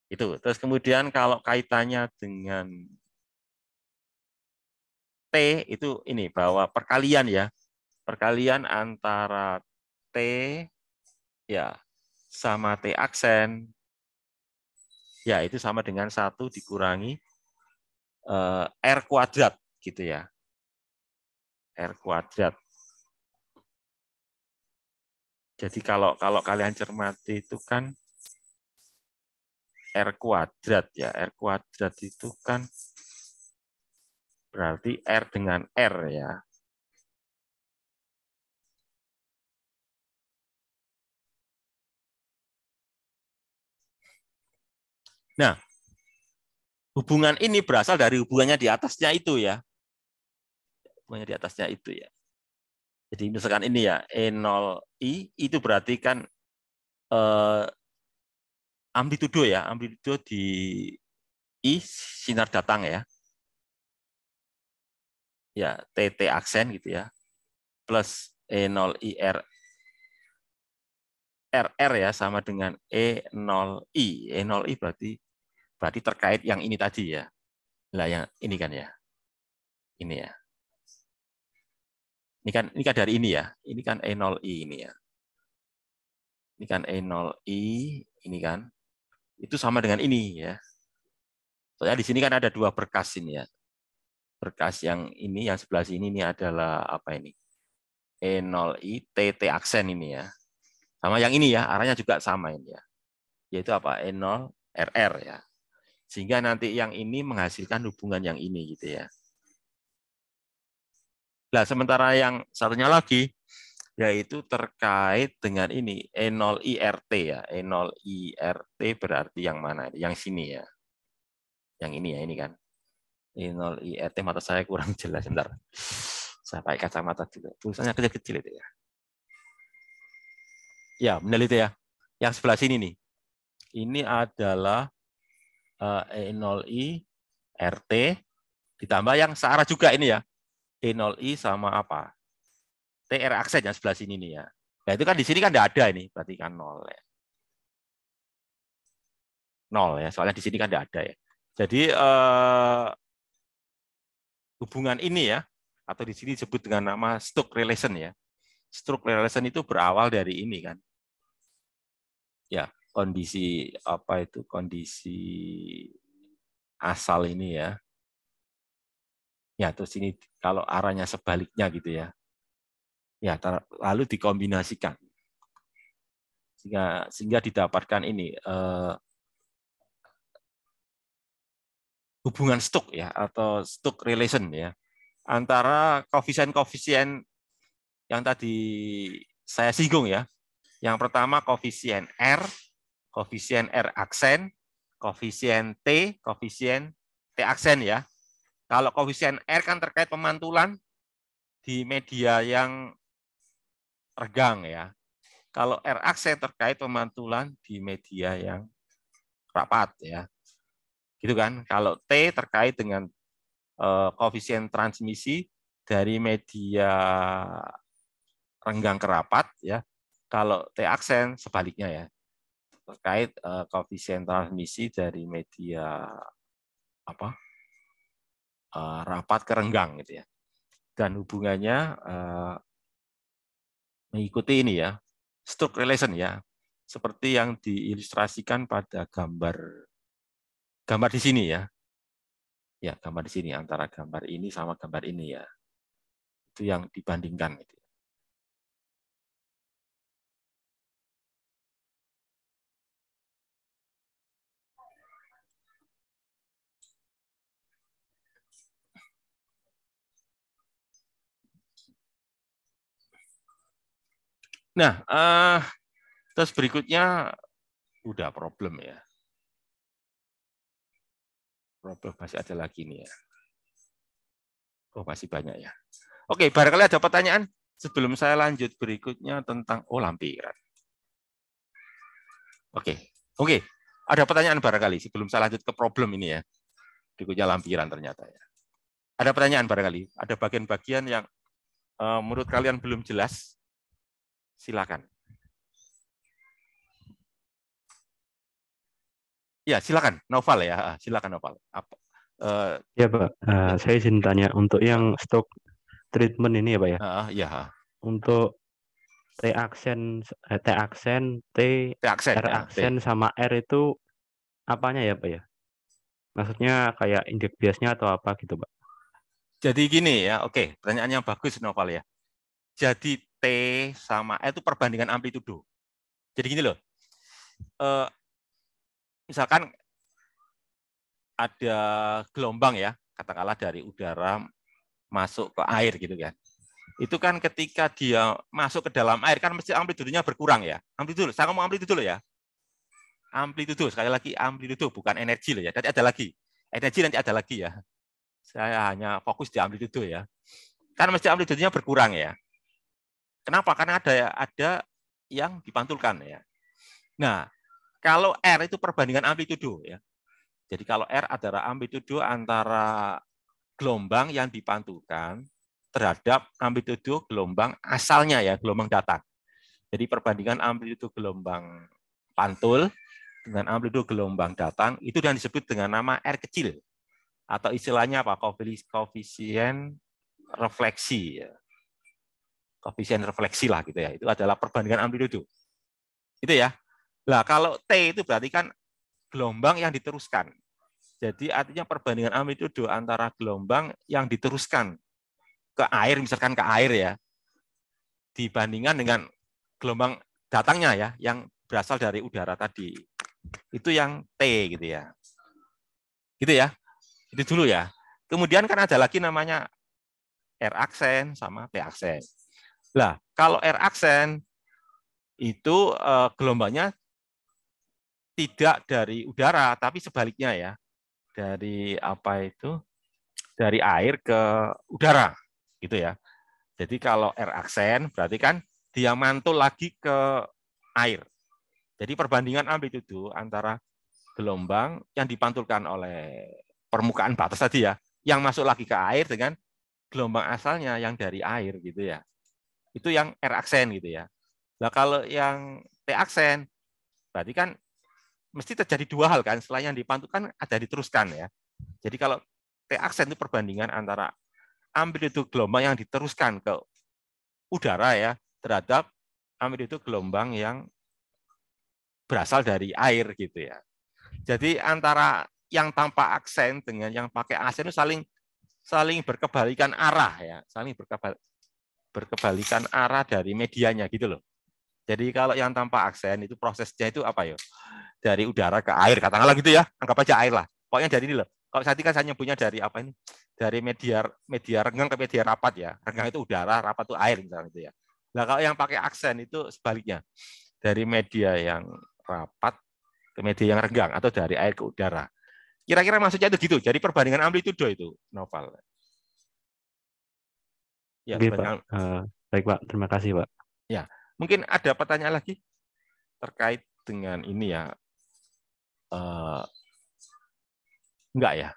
Itu. Terus kemudian kalau kaitannya dengan T itu ini bahwa perkalian ya, perkalian antara T ya sama T aksen ya itu sama dengan 1 dikurangi R kuadrat gitu ya. R kuadrat. Jadi kalau kalian cermati itu kan R kuadrat ya. R kuadrat itu kan berarti R dengan R ya. Nah, hubungan ini berasal dari hubungannya di atasnya itu ya. Hubungannya di atasnya itu ya. Jadi misalkan ini ya, E0I itu berarti kan amplitudo ya, amplitudo di I sinar datang ya. Ya, TT aksen gitu ya. Plus E0I RR ya sama dengan E0I. E0I berarti terkait yang ini tadi ya. Lah yang ini kan ya. Ini ya. Ini kan dari ini ya. Ini kan E0I ini ya. Ini kan E0I, ini kan. Itu sama dengan ini ya. Soalnya di sini kan ada 2 berkas ini ya. Berkas yang ini, yang sebelah sini ini adalah apa ini? E0I TT aksen ini ya. Sama yang ini ya, arahnya juga sama ini ya. Yaitu apa? E0 RR ya. Sehingga nanti yang ini menghasilkan hubungan yang ini gitu ya. Nah, sementara yang satunya lagi yaitu terkait dengan ini E0IRT ya. E0IRT berarti yang mana? Yang sini ya. Yang ini ya, ini kan. E0IRT mata saya kurang jelas sebentar. Saya pakai kacamata dulu. Tulisannya kecil-kecil itu ya. Ya, benar itu ya. Yang sebelah sini nih. Ini adalah E0IRT ditambah yang searah juga ini ya. E0I sama apa? TR aksen yang sebelah sini nih ya. Nah itu kan di sini kan tidak ada ini, berarti kan 0 ya. 0 ya, soalnya di sini kan tidak ada ya. Jadi hubungan ini ya, atau di sini disebut dengan nama Stokes relation ya. Stokes relation itu berawal dari ini kan. Ya, kondisi apa itu, kondisi asal ini ya. Ya, terus ini kalau arahnya sebaliknya gitu ya. Ya, lalu dikombinasikan. Sehingga didapatkan ini hubungan Stokes ya atau Stokes relation ya antara koefisien-koefisien yang tadi saya singgung ya. Yang pertama koefisien R aksen, koefisien T aksen ya. Kalau koefisien R kan terkait pemantulan di media yang renggang ya. Kalau R aksen terkait pemantulan di media yang rapat ya. Gitu kan. Kalau T terkait dengan koefisien transmisi dari media renggang ke rapat ya. Kalau T aksen sebaliknya ya. Terkait koefisien transmisi dari media rapat ke renggang gitu ya. Dan hubungannya mengikuti ini ya, Stokes relation ya. Seperti yang diilustrasikan pada gambar di sini ya. Ya, gambar di sini antara gambar ini sama gambar ini ya. Itu yang dibandingkan gitu. Nah, terus berikutnya udah problem ya. Problem masih ada lagi nih ya. Oh, masih banyak ya. Oke, barangkali ada pertanyaan sebelum saya lanjut berikutnya tentang lampiran. Oke. Ada pertanyaan barangkali sebelum saya lanjut ke problem ini ya. Berikutnya lampiran ternyata ya. Ada pertanyaan barangkali. Ada bagian-bagian yang menurut kalian belum jelas. Silakan. Ya, silakan. Noval ya. Silakan Noval. Ya Pak, saya izin tanya untuk yang stroke treatment ini ya Pak ya. Ya. Untuk T aksen, R aksen sama R itu apanya ya Pak ya? Maksudnya kayak indeks biasnya atau apa gitu Pak? Jadi gini ya, oke, pertanyaan yang bagus Noval ya. Jadi T sama R itu perbandingan amplitudo. Jadi gini loh, misalkan ada gelombang ya, katakanlah dari udara masuk ke air gitu kan. Itu kan ketika dia masuk ke dalam air kan mesti amplitudonya berkurang ya. Amplitudo, saya ngomong amplitudo loh ya. Amplitudo, sekali lagi amplitudo, bukan energi loh ya. Nanti ada lagi. Energi nanti ada lagi ya. Saya hanya fokus di amplitudo ya. Kan mesti amplitudonya berkurang ya. Kenapa? Karena ada yang dipantulkan ya. Nah, kalau R itu perbandingan amplitudo ya. Jadi kalau R adalah amplitudo antara gelombang yang dipantulkan terhadap amplitudo gelombang asalnya ya, gelombang datang. Jadi perbandingan amplitudo gelombang pantul dengan amplitudo gelombang datang itu yang disebut dengan nama R kecil atau istilahnya apa? Koefisien refleksi ya. Koefisien refleksi lah gitu ya. Itu adalah perbandingan amplitudo. Itu ya. Nah, kalau T itu berarti kan gelombang yang diteruskan. Jadi artinya perbandingan amplitudo antara gelombang yang diteruskan ke air, misalkan ke air ya, dibandingkan dengan gelombang datangnya ya, yang berasal dari udara tadi. Itu yang T gitu ya. Gitu ya. Itu dulu ya. Kemudian kan ada lagi namanya R aksen sama T aksen. Nah, kalau R aksen itu gelombangnya tidak dari udara, tapi sebaliknya ya. Dari apa itu? Dari air ke udara, gitu ya. Jadi kalau R aksen berarti kan dia mantul lagi ke air. Jadi perbandingan amplitudo antara gelombang yang dipantulkan oleh permukaan batas tadi ya, yang masuk lagi ke air dengan gelombang asalnya yang dari air gitu ya. Itu yang R aksen gitu ya. Nah kalau yang T aksen berarti kan mesti terjadi dua hal kan, selain yang dipantulkan ada diteruskan ya. Jadi kalau T aksen itu perbandingan antara amplitudo gelombang yang diteruskan ke udara ya terhadap amplitudo gelombang yang berasal dari air gitu ya. Jadi antara yang tanpa aksen dengan yang pakai aksen itu saling berkebalikan arah ya, saling berkebalikan arah dari medianya gitu loh. Jadi kalau yang tanpa aksen itu prosesnya itu apa ya? Dari udara ke air, katakanlah gitu ya, anggap aja air lah. Pokoknya dari ini loh. Kalau tadi kan saya nyebutnya dari apa ini? Dari media renggang ke media rapat ya. Renggang itu udara, rapat itu air misalnya itu ya. Nah kalau yang pakai aksen itu sebaliknya. Dari media yang rapat ke media yang renggang atau dari air ke udara. Kira-kira maksudnya itu gitu. Jadi perbandingan amplitudo itu, Noval. Ya, oke, Pak. Baik Pak, terima kasih Pak. Ya, mungkin ada pertanyaan lagi terkait dengan ini ya. Enggak ya?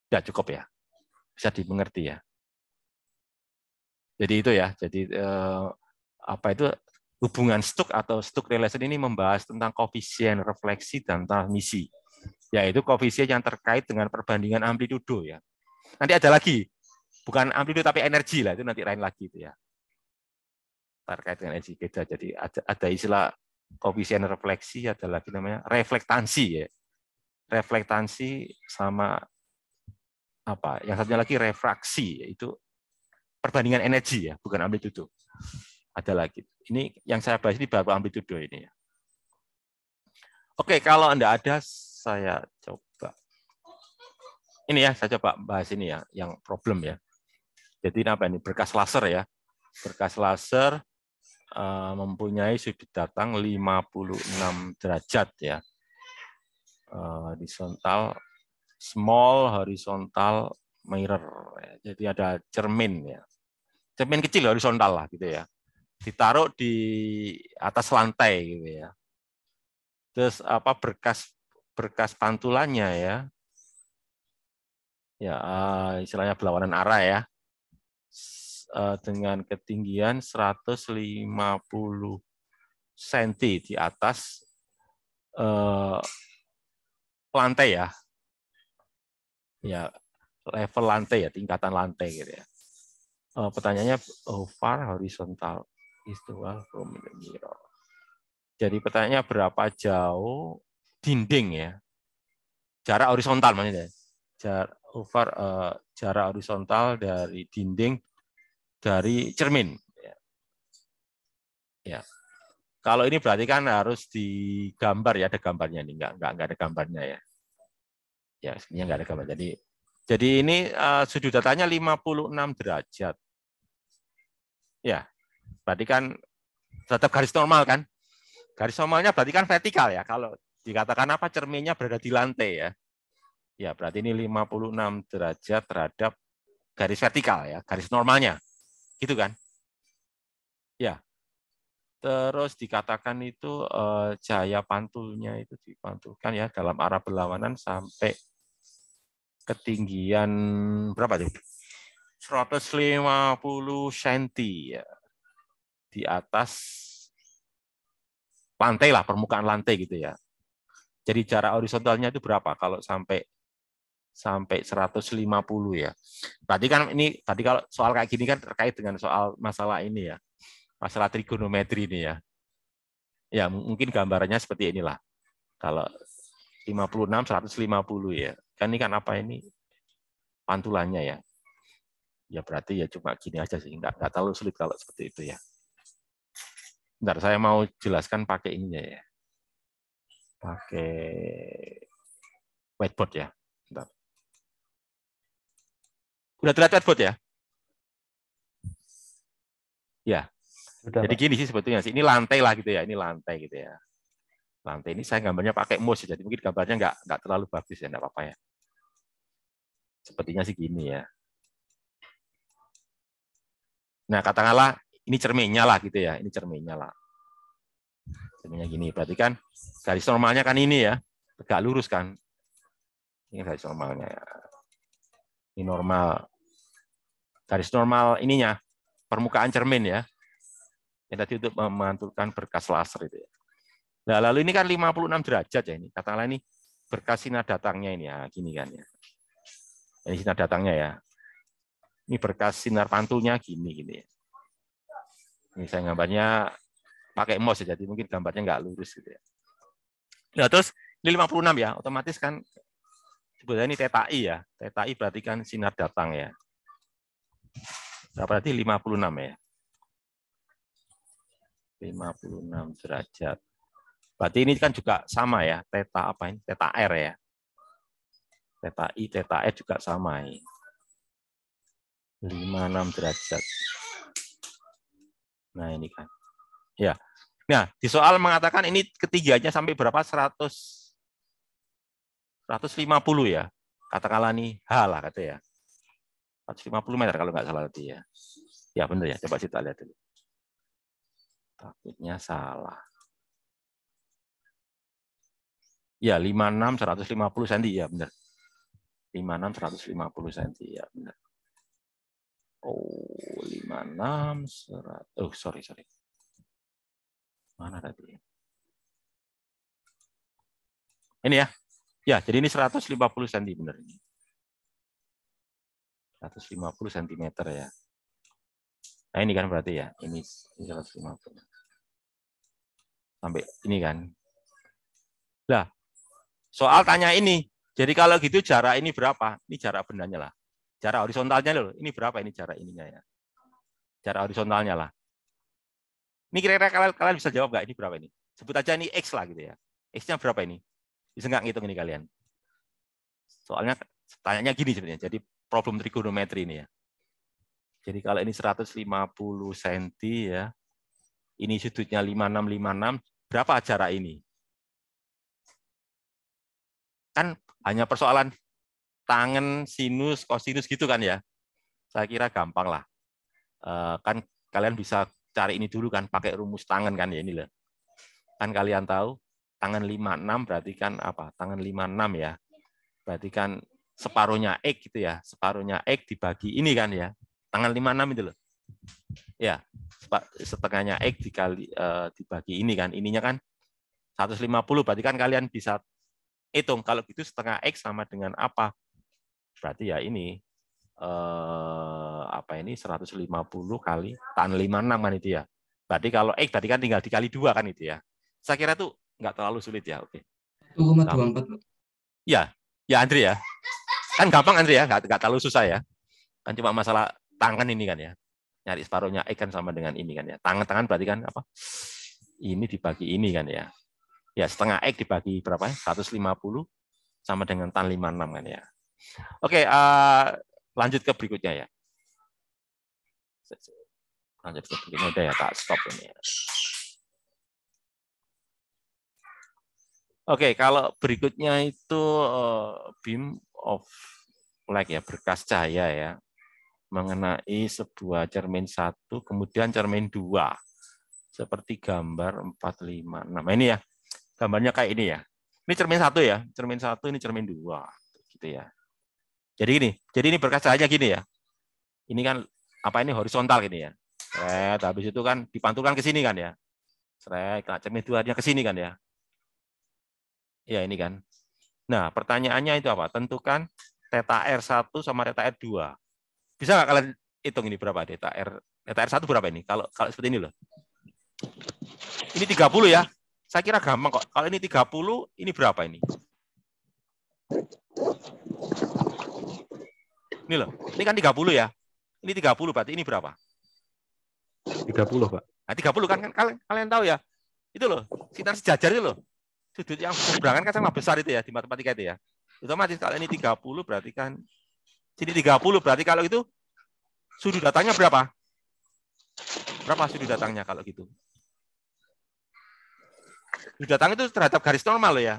Sudah cukup ya? Bisa dimengerti ya. Jadi itu ya. Jadi apa itu hubungan Stokes atau Stokes relation ini membahas tentang koefisien refleksi dan transmisi. Yaitu koefisien yang terkait dengan perbandingan amplitudo ya. Nanti ada lagi, bukan amplitudo tapi energi lah, itu nanti lain lagi itu ya. Terkait dengan energi beda. Jadi ada istilah koefisien refleksi, ada lagi namanya reflektansi ya. Reflektansi sama apa? Yang satunya lagi refraksi, yaitu perbandingan energi ya, bukan amplitudo. Ada lagi. Ini yang saya bahas ini baru amplitudo ini ya. Oke, kalau Anda ada, saya coba. Ini ya, saya coba bahas ini ya, yang problem ya. Jadi apa ini? Berkas laser ya. Berkas laser mempunyai sudut datang 56 derajat ya. Horizontal, small horizontal mirror. Jadi ada cermin ya. Cermin kecil horizontal lah gitu ya. Ditaruh di atas lantai gitu ya. Terus apa berkas pantulannya ya. Ya, istilahnya berlawanan arah ya. Dengan ketinggian 150 cm di atas lantai ya. Ya, level lantai ya, tingkatan lantai gitu ya. Pertanyaannya how far horizontal is the wall from the mirror. Jadi pertanyaannya berapa jauh dinding ya. Jarak horizontal maksudnya. Jarak horizontal dari dinding dari cermin. Ya. Kalau ini berarti kan harus digambar ya, ada gambarnya nih, enggak ada gambarnya ya. Ya, sebenarnya enggak ada gambar. Jadi ini sudut datanya 56 derajat. Ya. Berarti kan tetap garis normal kan? Garis normalnya berarti kan vertikal ya. Kalau dikatakan apa cerminnya berada di lantai ya. Ya, berarti ini 56 derajat terhadap garis vertikal ya, garis normalnya. Gitu kan? Ya. Terus dikatakan itu cahaya pantulnya itu dipantulkan ya dalam arah berlawanan sampai ketinggian berapa tuh? 150 cm ya. Di atas lantai lah, permukaan lantai gitu ya. Jadi jarak horizontalnya itu berapa kalau sampai 150 ya. Berarti kan ini tadi kalau soal kayak gini kan terkait dengan soal masalah ini ya. Masalah trigonometri ini ya. Ya, mungkin gambarannya seperti inilah. Kalau 56 150 ya. Kan ini kan apa ini? Pantulannya ya. Ya berarti ya cuma gini aja sih, enggak terlalu sulit kalau seperti itu ya. Bentar, saya mau jelaskan pakai ininya ya. Pakai whiteboard ya. Bentar. Udah terlihat whiteboard ya? Ya. Sudah, Jadi Pak. gini sih sebetulnya sih. Ini lantai lah gitu ya. Ini lantai gitu ya. Lantai ini saya gambarnya pakai mouse, jadi mungkin gambarnya nggak terlalu bagus ya, nggak apa-apa ya. Sepertinya sih gini ya. Nah, katakanlah ini cerminnya lah gitu ya. Ini cerminnya lah. Cerminnya gini. Berarti kan garis normalnya kan ini ya. Tegak lurus kan. Ini garis normalnya ya. Ini normal. Garis normal ininya. Permukaan cermin ya. Yang tadi untuk memantulkan berkas laser itu ya. Nah, lalu ini kan 56 derajat ya ini. Katakanlah ini berkas sinar datangnya ini ya. Gini kan ya. Ini sinar datangnya ya. Ini berkas sinar pantulnya gini ya. Ini saya gambarnya pakai mouse ya, jadi mungkin gambarnya nggak lurus gitu ya. Nah, terus ini 56 ya, otomatis kan sebenarnya ini theta I ya. Theta I berarti kan sinar datang ya. Berarti 56 ya. 56 derajat. Berarti ini kan juga sama ya, theta apa ini? Theta R ya. Theta I, theta R juga sama ini. 56 derajat. Nah, ini kan. Ya. Nah, di soal mengatakan ini ketiganya sampai berapa? 150 ya. Katakanlah nih H lah kata ya. 150 meter kalau nggak salah tadi ya. Ya benar ya, coba kita lihat dulu. Takutnya salah. Ya, 56 150 cm ya benar. 56 150 cm ya benar. Oh, 56, 100. Oh, sorry. Mana tadi? Ini ya. Ya, jadi ini 150 cm benar ini. 150 cm ya. Nah, ini kan berarti ya. Ini 150. Sampai ini kan. Lah, soal tanya ini. Jadi kalau gitu jarak ini berapa? Ini jarak bendanya lah. Jarak horizontalnya loh. Ini berapa ini jarak ininya ya? Jarak horizontalnya lah. Ini kira-kira kalian bisa jawab nggak? Ini berapa ini? Sebut aja ini X lah gitu ya. X-nya berapa ini? Bisa nggak ngitung ini kalian? Soalnya tanyanya gini sebenarnya. Jadi problem trigonometri ini ya. Jadi kalau ini 150 cm ya. Ini sudutnya 56, berapa jarak ini? Kan hanya persoalan tangen, sinus, kosinus gitu kan ya. Saya kira gampang lah. Kan kalian bisa cari ini dulu kan, pakai rumus tangen kan ya ini loh. Kan kalian tahu, tangen 56 berarti kan apa? Tangen 56 ya. Berarti kan separuhnya X gitu ya. Separuhnya X dibagi ini kan ya. Tangen 56 itu loh. Ya, setengahnya X dibagi ini kan. Ininya kan 150, berarti kan kalian bisa hitung kalau gitu setengah X sama dengan apa? Berarti ya ini apa ini 150 kali tan 56 kan itu ya. Berarti kalau X berarti kan tinggal dikali 2 kan itu ya. Saya kira tuh nggak terlalu sulit ya. Oke. 1,24. Ya, ya Andri ya. Kan gampang Andri ya, nggak terlalu susah ya. Kan cuma masalah tangan ini kan ya. Nyari separuhnya X kan sama dengan ini kan ya. Tangan berarti kan apa? Ini dibagi ini kan ya. Ya, setengah X dibagi berapa? 150 sama dengan tan 56 kan ya. Oke, lanjut ke berikutnya ya. Lanjut ke berikutnya udah ya, tak stop ini ya. Oke, kalau berikutnya itu beam of light ya, berkas cahaya ya, mengenai sebuah cermin 1, kemudian cermin 2. Seperti gambar 456. Nah, ini ya. Gambarnya kayak ini ya. Ini cermin 1 ya, cermin 1 ini cermin 2 gitu ya. Jadi ini berkas cahaya gini ya. Ini kan apa ini horizontal gini ya. Seret, habis itu kan dipantulkan ke sini kan ya. Seret, nah, cermin 2-nya ke sini kan ya. Ya, ini kan. Nah, pertanyaannya itu apa? Tentukan theta R1 sama theta R2. Bisa nggak kalian hitung ini berapa theta R1 berapa ini? Kalau seperti ini loh. Ini 30 ya. Saya kira gampang kok. Kalau ini 30, ini berapa ini? Ini loh. Ini kan 30 ya. Ini 30 berarti ini berapa? 30, Pak. Nah, 30 kan kalian tahu ya. Itu loh, sinar sejajar itu loh. Sudut yang seberangan kan sangat besar itu ya di matematika itu ya. Otomatis kalau ini 30 berarti kan sini 30 berarti kalau itu sudut datangnya berapa? Berapa sudut datangnya kalau gitu? Sudut datang itu terhadap garis normal loh ya.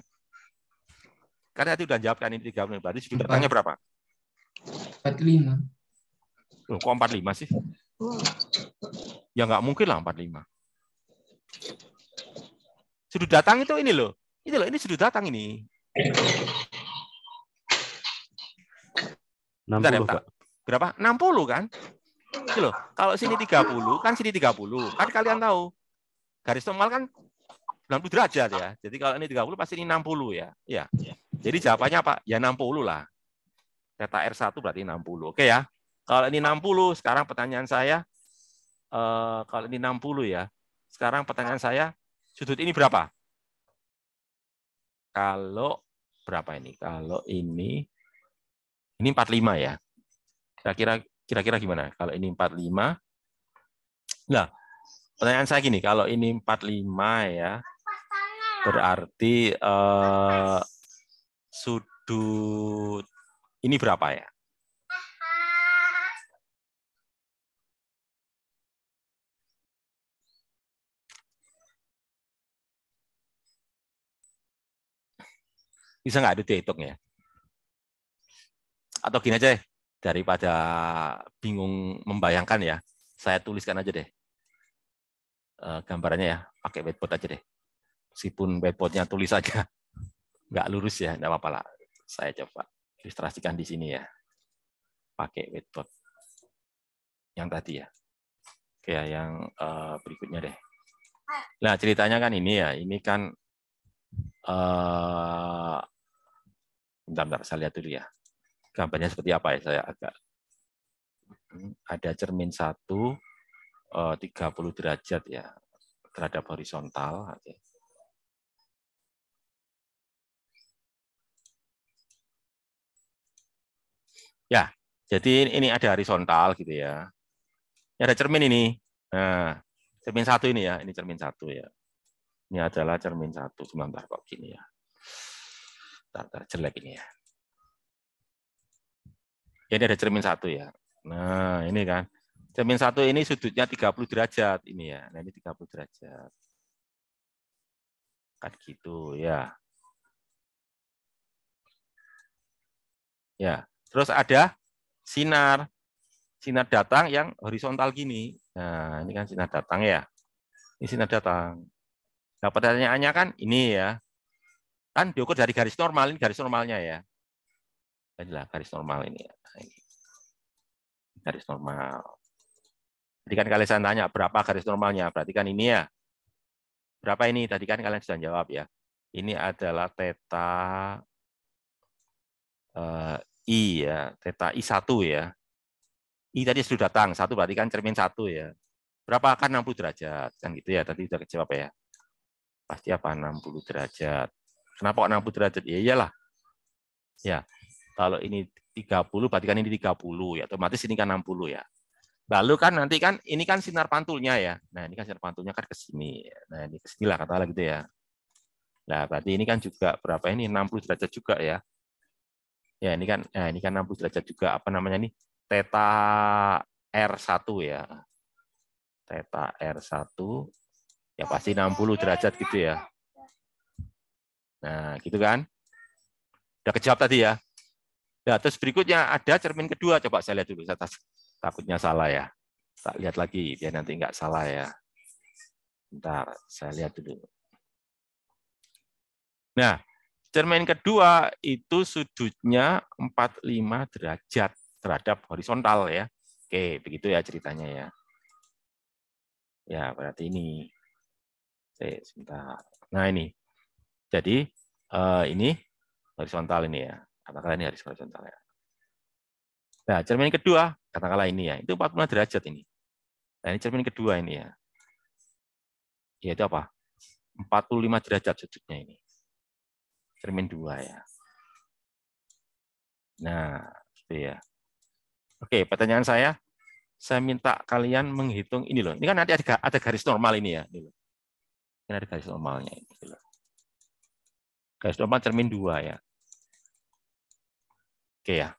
Karena itu udah jawab kan ini 30 berarti sudut datangnya berapa? 45. Loh, kok 45 sih? Ya nggak mungkin lah 45. Sudut datang itu ini loh. Ini sudut datang ini. 60, bentar, Pak. Berapa? 60 kan? Ini loh. Kalau sini 30, kan sini 30. Kan kalian tahu. Garis normal kan 90 derajat ya. Jadi kalau ini 30 pasti ini 60 ya. Ya. Jadi jawabannya apa? Ya 60 lah. Theta R1 berarti 60. Oke ya. Kalau ini 60, sekarang pertanyaan saya kalau ini 60 ya. Sekarang pertanyaan saya, sudut ini berapa? Kalau berapa ini? Kalau ini 45 ya. Kira-kira gimana? Kalau ini 45. Nah, pertanyaan saya gini, kalau ini 45 ya, berarti sudut ini berapa ya? Bisa nggak dihitung ya? Atau gini aja deh, daripada bingung membayangkan ya, saya tuliskan aja deh gambarannya ya, pakai whiteboard aja deh. Meskipun whiteboardnya tulis aja, nggak lurus ya, nggak apa-apa lah. Saya coba ilustrasikan di sini ya, pakai whiteboard. Yang tadi ya. Oke ya, yang berikutnya deh. Nah, ceritanya kan ini ya, ini kan bentar, saya lihat dulu ya. Gambarnya seperti apa ya, saya agak ada cermin 1 30 derajat ya terhadap horizontal. Oke. Ya, jadi ini ada horizontal gitu ya. Ini ada cermin ini. Nah, cermin 1 ini ya, ini cermin 1 ya. Ini adalah cermin 1. Sebentar kok gini ya. Bentar, jelek ini ya. Ini ada cermin 1 ya. Nah, ini kan. Cermin 1 ini sudutnya 30 derajat ini ya. Nah, ini 30 derajat. Kan gitu ya. Ya, terus ada sinar datang yang horizontal gini. Nah, ini kan sinar datang ya. Ini sinar datang. Nah, pertanyaannya kan ini ya. Kan diukur dari garis normal, ini garis normalnya ya. Inilah garis normal ini ya. Garis normal. Jadi kan kalian saya tanya berapa garis normalnya, berarti kan ini ya. Berapa ini? Tadi kan kalian sudah jawab ya. Ini adalah theta I ya, theta I1 ya. I tadi sudah datang, 1 berarti kan cermin 1 ya. Berapa? Kan 60 derajat. Kan gitu ya, tadi sudah kejawab ya. Pasti apa? 60 derajat. Kenapa kok 60 derajat? Ya iyalah. Ya, kalau ini 30, berarti kan ini 30 ya. Otomatis ini kan 60 ya. Lalu kan nanti kan ini kan sinar pantulnya ya. Nah, ini kan sinar pantulnya kan ke sini. Nah, ini ke sini lah katakanlah gitu ya. Nah, berarti ini kan juga berapa ini? 60 derajat juga ya. Ya, ini kan 60 derajat juga apa namanya nih? Theta R1 ya. Theta R1 ya pasti 60 derajat gitu ya. Nah, gitu kan? Udah kejawab tadi ya. Nah, terus berikutnya ada cermin kedua. Coba saya lihat dulu. Saya takutnya salah ya. Tak lihat lagi biar nanti nggak salah ya. Bentar, saya lihat dulu. Nah, cermin kedua itu sudutnya 45 derajat terhadap horizontal ya. Oke, begitu ya ceritanya ya. Ya, berarti ini. Oke, sebentar. Nah, ini. Jadi, ini horizontal ini ya. Katakanlah ini horizontal ya. Nah, cermin kedua, katakanlah ini ya. Itu 45 derajat ini. Nah, ini cermin kedua ini ya. Yaitu apa? 45 derajat sudutnya ini. Cermin 2 ya. Nah, gitu ya. Oke, pertanyaan saya minta kalian menghitung ini loh. Ini kan nanti ada garis normal ini ya. Ini loh. Ini ada garis normalnya. Ini loh. Garis normal cermin 2 ya. Oke ya.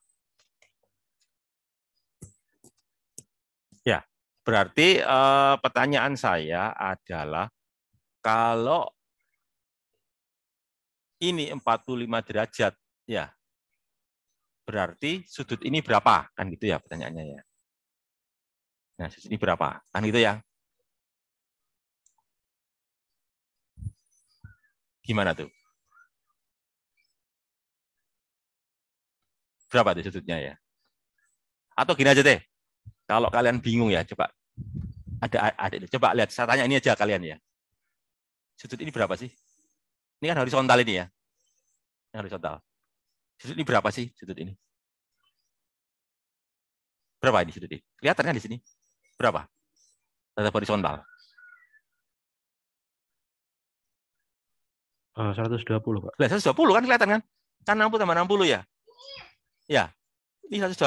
Ya, berarti pertanyaan saya adalah kalau ini 45 derajat ya, berarti sudut ini berapa? Kan gitu ya pertanyaannya ya. Nah, sudut ini berapa? Kan gitu ya. Gimana tuh? Berapa tuh sudutnya ya? Atau gini aja deh. Kalau kalian bingung ya, coba coba lihat, saya tanya ini aja kalian ya. Sudut ini berapa sih? Ini kan horizontal ini ya. Ini horizontal. Sudut ini berapa sih sudut ini? Berapa ini sudut ini? Kelihatan kan di sini? Berapa? Tetap horizontal. 120, Pak. 120 kan kelihatan kan? Kan 60 tambah 60 ya? Ya, ini 120.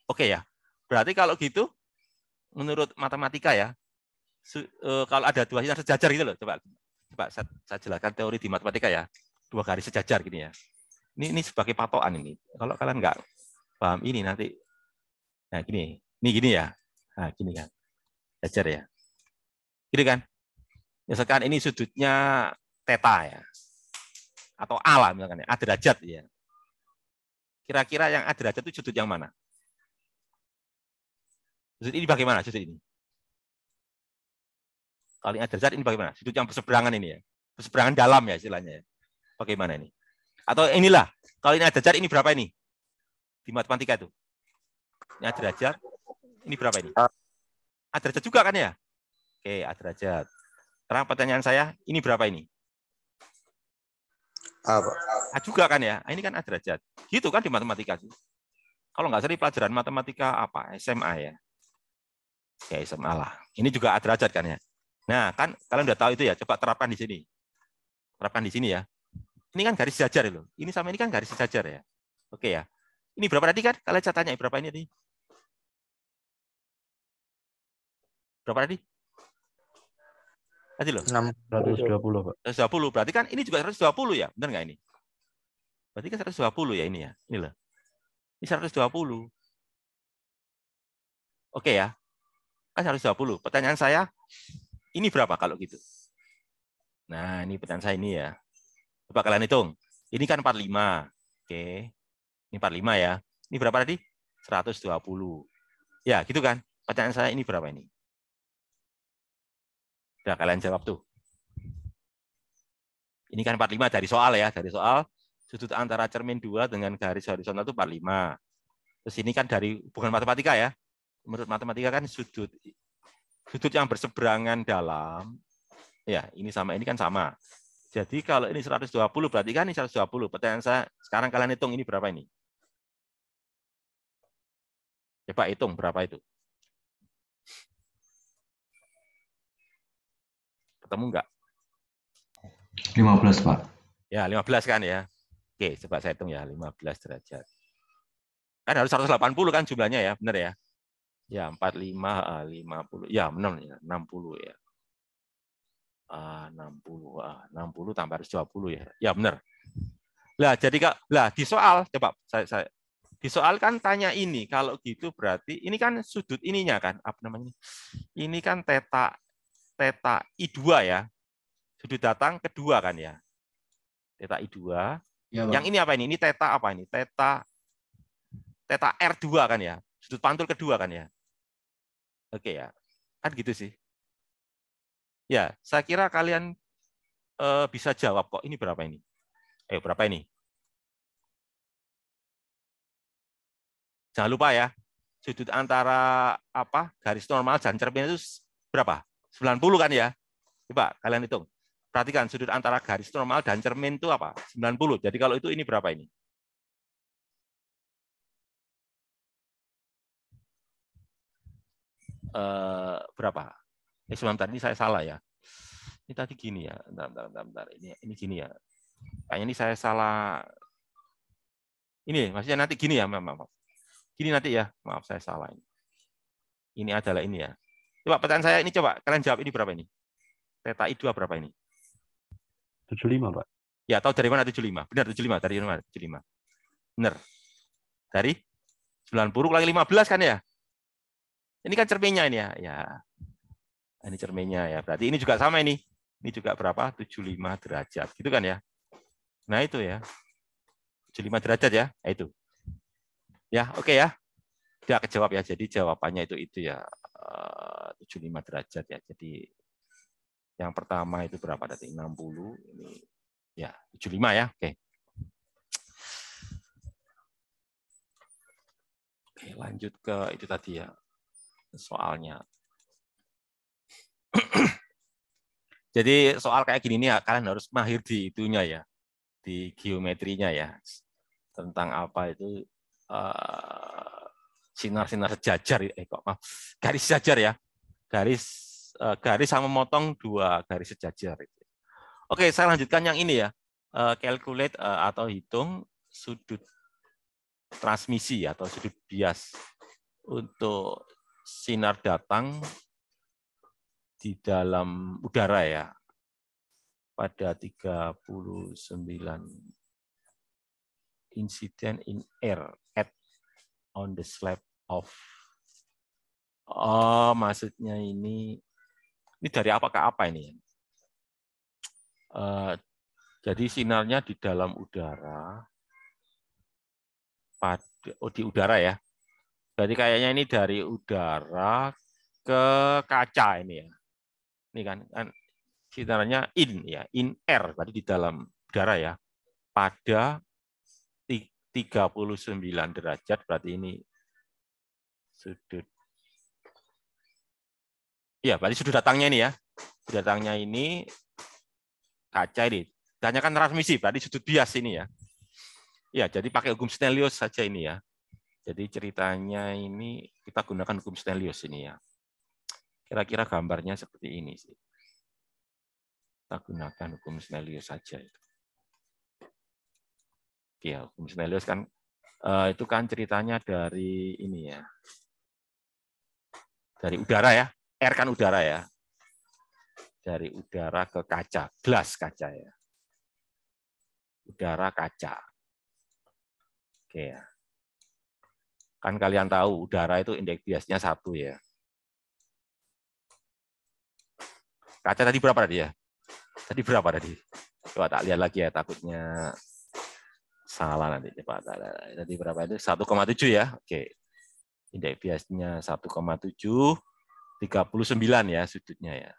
Oke ya. Berarti kalau gitu, menurut matematika ya, kalau ada dua sinar sejajar gitu loh. Coba saya jelaskan teori di matematika ya. Dua garis sejajar gini ya. Ini sebagai patokan ini. Kalau kalian nggak paham ini nanti, nah gini. Ini gini ya. Nah gini kan. Sejajar ya. Gini kan. Misalkan ini sudutnya theta ya. Atau A lah misalkan ya. A derajat ya. Kira-kira yang A derajat itu sudut yang mana? Sudut ini bagaimana sudut ini? Kalau yang A derajat ini bagaimana? Sudut yang berseberangan ini ya. Berseberangan dalam ya istilahnya ya. Bagaimana ini? Atau inilah, kalau ini A derajat ini berapa ini? Di matematika itu. Ini A derajat, ini berapa ini? A derajat juga kan ya? Oke, A derajat. Sekarang pertanyaan saya, ini berapa ini? A, Pak. A juga kan ya? Ini kan A derajat. Gitu kan di matematika sih. Kalau nggak salah di pelajaran matematika apa? SMA ya? Ya SMA lah. Ini juga A derajat kan ya? Nah, kan kalian udah tahu itu ya. Coba terapkan di sini. Terapkan di sini ya. Ini kan garis sejajar loh. Ini sama ini kan garis sejajar ya. Oke ya. Ini berapa tadi kan? Kalian saya tanya berapa ini tadi? Berapa tadi? Tadi loh. 120, Pak. 120. Berarti kan ini juga 120 ya? Benar nggak ini? Berarti kan 120 ya ini ya. Ini loh. Ini 120. Oke ya. Kan 120. Pertanyaan saya, ini berapa kalau gitu? Nah, ini pertanyaan saya ini ya. Coba kalian hitung. Ini kan 45. Oke. Ini 45 ya. Ini berapa tadi? 120. Ya, gitu kan? Pertanyaan saya ini berapa ini? Udah kalian jawab tuh. Ini kan 45 dari soal ya. Dari soal sudut antara cermin 2 dengan garis horizontal itu 45. Terus ini kan dari hubungan matematika ya. Menurut matematika kan sudut yang berseberangan dalam, ya ini sama ini kan sama. Jadi kalau ini 120 berarti kan ini 120. Pertanyaan saya, sekarang kalian hitung ini berapa ini? Coba hitung berapa itu? Ketemu enggak? 15, Pak. Ya, 15 kan ya. Oke, coba saya hitung ya, 15 derajat. Kan harus 180 kan jumlahnya ya, benar ya? Ya, 45, 50. Ya, benar ya, 60 ya. 60 tambah 120 ya. Ya, benar. Lah, jadi di soal coba saya di soal kan tanya ini, kalau gitu berarti ini kan sudut ininya kan, apa namanya? Ini kan theta I2 ya. Sudut datang kedua kan ya. Theta I2. Ya, Yang ini apa ini? Ini theta apa ini? Theta R2 kan ya. Sudut pantul kedua kan ya. Oke ya. Kan gitu sih. Ya, saya kira kalian bisa jawab kok. Ini berapa ini? Berapa ini? Jangan lupa ya. Sudut antara apa? Garis normal dan cermin itu berapa? 90 kan ya? Coba kalian hitung. Perhatikan sudut antara garis normal dan cermin itu apa? 90. Jadi kalau itu ini berapa ini? Berapa? Sebentar, ini saya salah ya. Ini tadi gini ya. Bentar. Ini gini ya. Kayaknya ini saya salah. Ini maksudnya nanti gini ya, maaf. Gini nanti ya. Maaf saya salah ini. Ini adalah ini ya. Coba pertanyaan saya ini coba kalian jawab ini berapa ini? Theta I2 berapa ini? 75, Pak. Ya, tahu dari mana 75? Benar 75, dari mana 75? Benar. Dari 90 kurangi 15 kan ya? Ini kan cerminnya ini ya. Ya. Ini cerminnya ya. Berarti ini juga sama ini. Ini juga berapa? 75 derajat. Gitu kan ya? Nah, itu ya. 75 derajat ya. Nah, itu. Ya, oke ya. Udah kejawab ya. Jadi jawabannya itu ya. 75 derajat ya. Jadi yang pertama itu berapa tadi? 60. Ini ya, 75 ya. Oke. Oke, lanjut ke itu tadi ya. Soalnya. Jadi soal kayak gini nih kalian harus mahir di itunya ya. Di geometrinya ya. Tentang apa itu sinar-sinar sejajar garis sejajar ya. Garis sama motong dua garis sejajar. Oke, saya lanjutkan yang ini ya. Calculate atau hitung sudut transmisi atau sudut bias untuk sinar datang di dalam udara ya pada 39 incident in air at on the slab of maksudnya ini dari apa ke apa ini ya? Jadi sinarnya di dalam udara di udara ya. Jadi kayaknya ini dari udara ke kaca ini ya. Ini kan sinarnya in air, berarti di dalam udara ya. Pada 39 derajat, berarti ini sudut Iya, berarti sudut datangnya ini ya. Sudut datangnya ini kaca ini. Tanyakan transmisi, berarti sudut bias ini ya. Ya, jadi pakai hukum Snellius saja ini ya. Jadi ceritanya ini kita gunakan hukum Snellius ini ya. Kira-kira gambarnya seperti ini sih. Kita gunakan hukum Snellius saja. Oke, hukum Snellius kan itu kan ceritanya dari ini ya. Dari udara ya. R kan udara ya. Dari udara ke kaca, gelas kaca ya. Udara kaca. Oke ya. Kan kalian tahu udara itu indeks biasnya 1 ya. Kaca tadi berapa tadi ya? Tadi berapa tadi? Coba tak lihat lagi ya, takutnya salah nanti. Coba tadi berapa itu? 1,7 ya. Oke. Indeks biasnya 1,7, 39 ya sudutnya ya.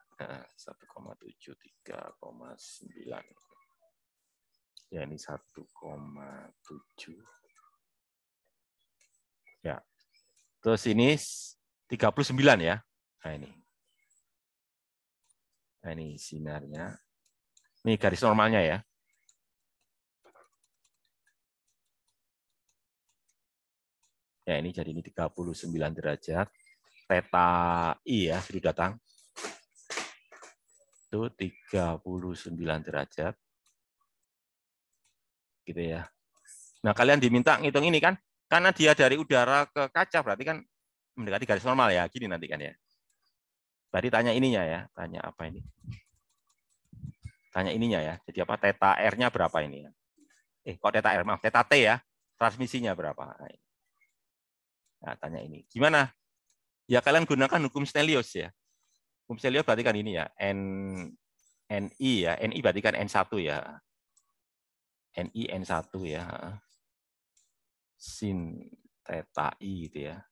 1,7, 3,9. Ya ini 1,7. Ya. Terus ini 39 ya. Nah ini. Nah ini sinarnya. Ini garis normalnya ya. Ya ini jadi ini 39 derajat. Theta I ya, sudut datang. Itu 39 derajat. Gitu ya. Nah, kalian diminta ngitung ini kan, karena dia dari udara ke kaca, berarti kan mendekati garis normal ya, gini nanti kan ya. Berarti tanya ininya ya, tanya apa ini? Tanya ininya ya, jadi apa, theta R-nya berapa ini ya? Kok theta R, maaf, theta T ya, transmisinya berapa? Nah, tanya ini. Gimana? Ya, kalian gunakan hukum Snellius ya. Hukum Snellius berarti kan ini ya, NI ya, NI berarti kan N1 ya. NI N1 ya. Sin theta I gitu ya.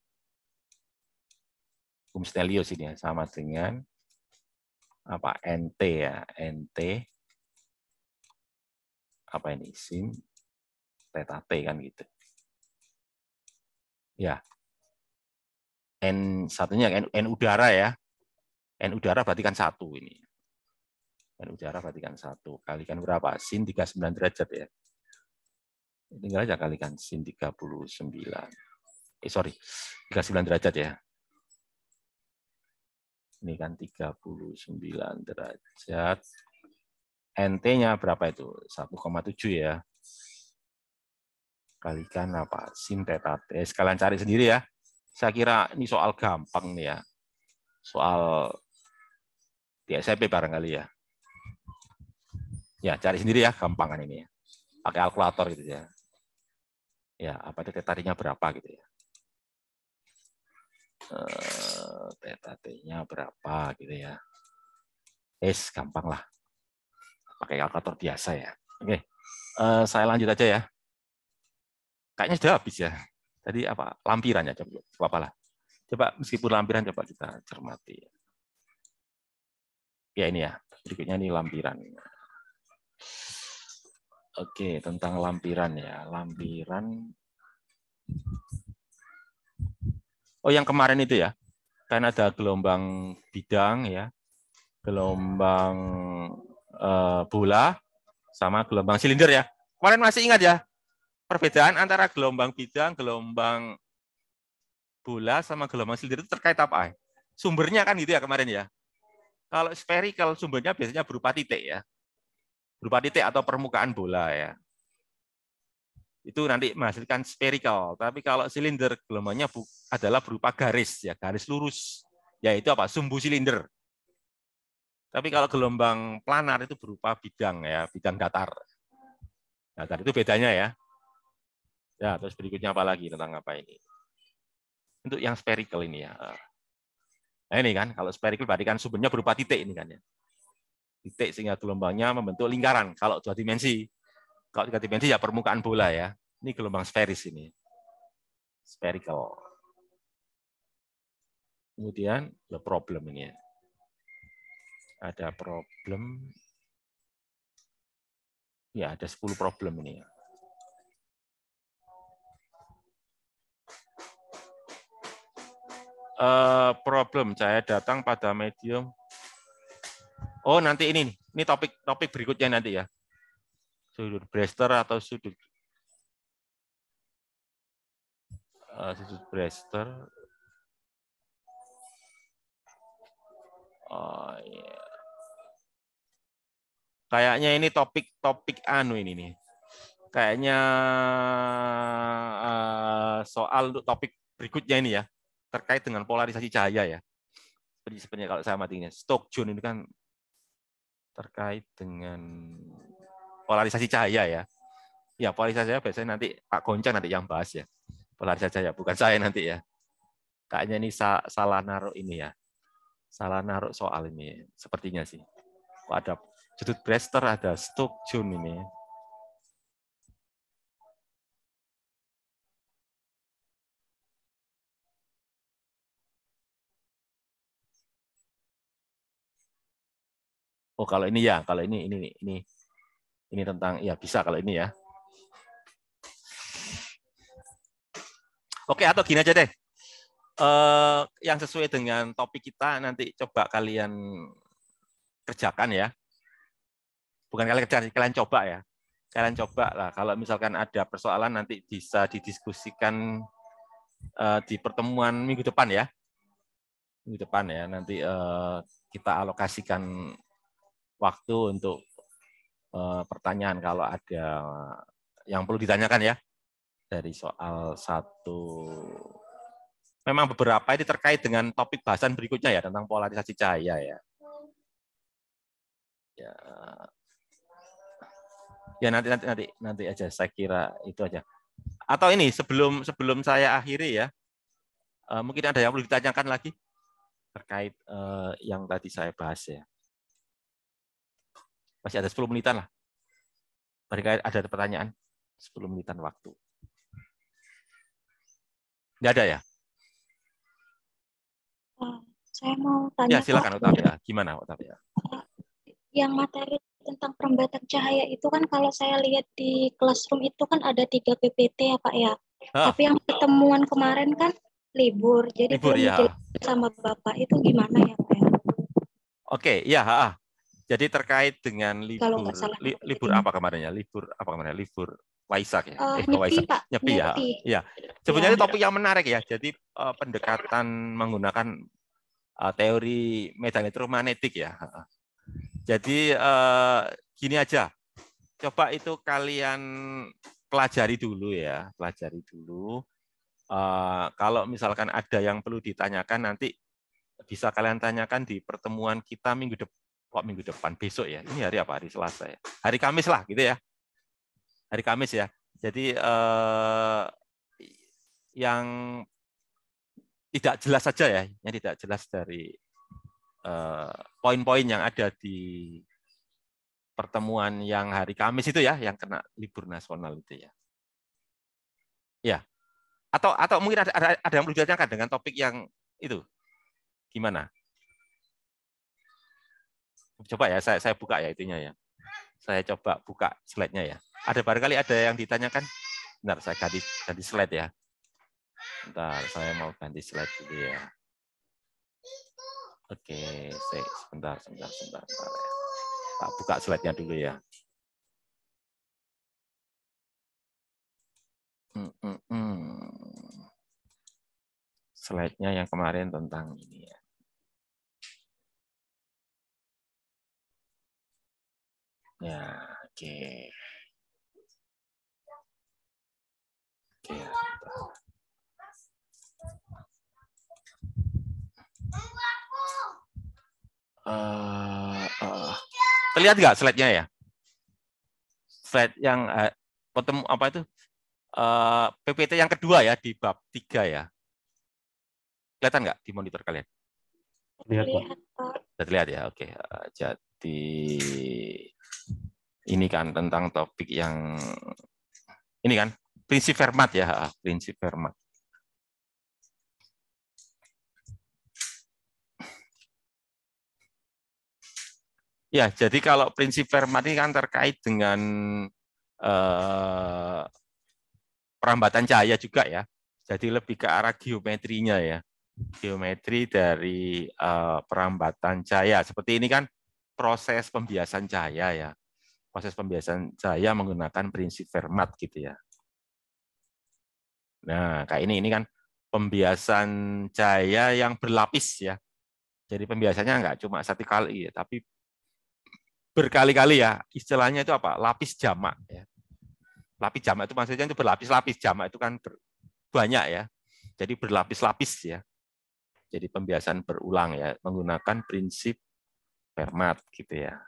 Hukum Snellius ini ya, sama dengan apa NT ya, NT apa ini sin theta T kan gitu. Ya. N satunya N udara ya. N udara berarti kan 1 ini. N udara berarti kan 1 kalikan berapa? Sin 39 derajat ya. Tinggal aja kalikan sin 39. Sorry. 39 derajat ya. Ini kan 39 derajat. NT-nya berapa itu? 1,7 ya. Kalikan apa? Sin theta T. Sekalian cari sendiri ya. Saya kira ini soal gampang nih ya. Soal di SMP barangkali ya. Ya, cari sendiri ya, gampang kan ini ya. Pakai kalkulator gitu ya. Ya, apa itu theta T-nya berapa gitu ya. Theta T-nya berapa gitu ya. Gampang lah. Pakai kalkulator biasa ya. Oke, saya lanjut aja ya. Kayaknya sudah habis ya. Tadi apa? Lampiran ya, coba lah. Coba meskipun lampiran coba kita cermati. Ya ini ya, berikutnya ini lampiran. Oke, tentang lampiran ya. Lampiran. Oh, yang kemarin itu ya. Kan ada gelombang bidang ya. Gelombang bola sama gelombang silinder ya. Kemarin masih ingat ya? Perbedaan antara gelombang bidang, gelombang bola sama gelombang silinder itu terkait apa? Sumbernya kan gitu ya kemarin ya. Kalau spherical sumbernya biasanya berupa titik ya. Berupa titik atau permukaan bola ya. Itu nanti menghasilkan spherical. Tapi kalau silinder gelombangnya adalah berupa garis ya, garis lurus. Yaitu apa? Sumbu silinder. Tapi kalau gelombang planar itu berupa bidang ya, bidang datar. Datar itu bedanya ya. Ya, terus berikutnya apa lagi tentang apa ini? Untuk yang spherical ini ya. Nah ini kan, kalau spherical berarti kan sumbernya berupa titik ini kan ya. Titik sehingga gelombangnya membentuk lingkaran. Kalau 2 dimensi, kalau 3 dimensi ya permukaan bola ya. Ini gelombang sferis ini. Spherical. Kemudian ada problem ini ya. Ada problem. Ya, ada 10 problem ini ya. Problem cahaya datang pada medium. Oh, nanti ini topik berikutnya nanti ya. Sudut Brewster atau sudut Brewster. Oh, iya. Kayaknya ini topik anu ini nih. Kayaknya soal untuk topik berikutnya ini ya, terkait dengan polarisasi cahaya ya. Sebenarnya kalau saya matinya, Stokes Jones ini kan terkait dengan polarisasi cahaya ya. Ya, polarisasi cahaya biasanya nanti Pak Goncang nanti yang bahas ya. Polarisasi cahaya, bukan saya nanti ya. Kayaknya ini salah naruh ini ya. Salah naruh soal ini, sepertinya sih. Ada sudut Brewster, ada Stokes Jones ini. Oh, kalau ini ya, kalau ini tentang ya bisa kalau ini ya. Oke, atau gini aja deh. Yang sesuai dengan topik kita nanti coba kalian kerjakan ya. Bukan kalian kerjakan, kalian coba ya. Kalian coba lah. Kalau misalkan ada persoalan nanti bisa didiskusikan di pertemuan minggu depan ya. Minggu depan ya. Nanti kita alokasikan waktu untuk pertanyaan kalau ada yang perlu ditanyakan ya dari soal satu. Memang beberapa ini terkait dengan topik bahasan berikutnya ya tentang polarisasi cahaya ya. Ya nanti aja saya kira itu aja. Atau ini sebelum saya akhiri ya, mungkin ada yang perlu ditanyakan lagi terkait yang tadi saya bahas ya. Masih ada 10 menitan lah. Barangkali ada pertanyaan, 10 menitan waktu. Nggak ada ya? Saya mau tanya. Ya silakan Otavia. Gimana Otavia? Yang materi tentang perambatan cahaya itu kan kalau saya lihat di classroom itu kan ada 3 PPT ya Pak ya. Tapi yang pertemuan kemarin kan libur, jadi libur, belum ya. dijelasin sama Bapak itu gimana ya Pak ya? Oke, ya. Jadi terkait dengan libur, libur apa kemarin ya? Libur apa kemarin? Libur Waisak ya? Nyepi, Waisak. Pak. Nyepi ya. Ya. Sebenarnya topik yang menarik ya. Jadi pendekatan menggunakan teori medan elektromagnetik ya. Jadi gini aja. Coba itu kalian pelajari dulu ya, pelajari dulu. Kalau misalkan ada yang perlu ditanyakan nanti bisa kalian tanyakan di pertemuan kita minggu depan, besok ya. Ini hari apa? Hari Selasa ya. Hari Kamis lah gitu ya. Hari Kamis ya. Jadi yang tidak jelas saja ya, yang tidak jelas dari poin-poin yang ada di pertemuan yang hari Kamis itu ya, yang kena libur nasional itu ya. Ya. Atau mungkin ada yang perlu ditanyakan dengan topik yang itu. Gimana? Coba ya, saya buka ya itunya ya. Saya coba buka slide-nya ya. Ada barangkali ada yang ditanyakan? Bentar, saya ganti slide ya. Bentar, saya mau ganti slide dulu ya. Oke, sebentar ya. Tak buka slide-nya dulu ya. Slide-nya yang kemarin tentang ini ya. Ya, oke. Terlihat nggak slide-nya ya? Slide yang apa itu? PPT yang kedua ya di bab 3 ya. Kelihatan nggak di monitor kalian? Lihat, Pak. Sudah terlihat ya, oke. Jadi ini kan tentang topik yang ini kan prinsip Fermat ya, prinsip Fermat. Ya, jadi kalau prinsip Fermat ini kan terkait dengan perambatan cahaya juga ya. Jadi lebih ke arah geometrinya ya. geometri dari perambatan cahaya. Seperti ini kan proses pembiasan cahaya ya. Proses pembiasan cahaya menggunakan prinsip Fermat gitu ya. Nah, kayak ini kan pembiasan cahaya yang berlapis ya. Jadi pembiasannya nggak cuma satu kali ya, tapi berkali-kali ya. Istilahnya itu apa? Lapis jamak ya. Lapis jamak itu maksudnya itu berlapis-lapis, jamak itu kan banyak ya. Jadi berlapis-lapis ya. Jadi pembiasan berulang ya, menggunakan prinsip Fermat gitu ya.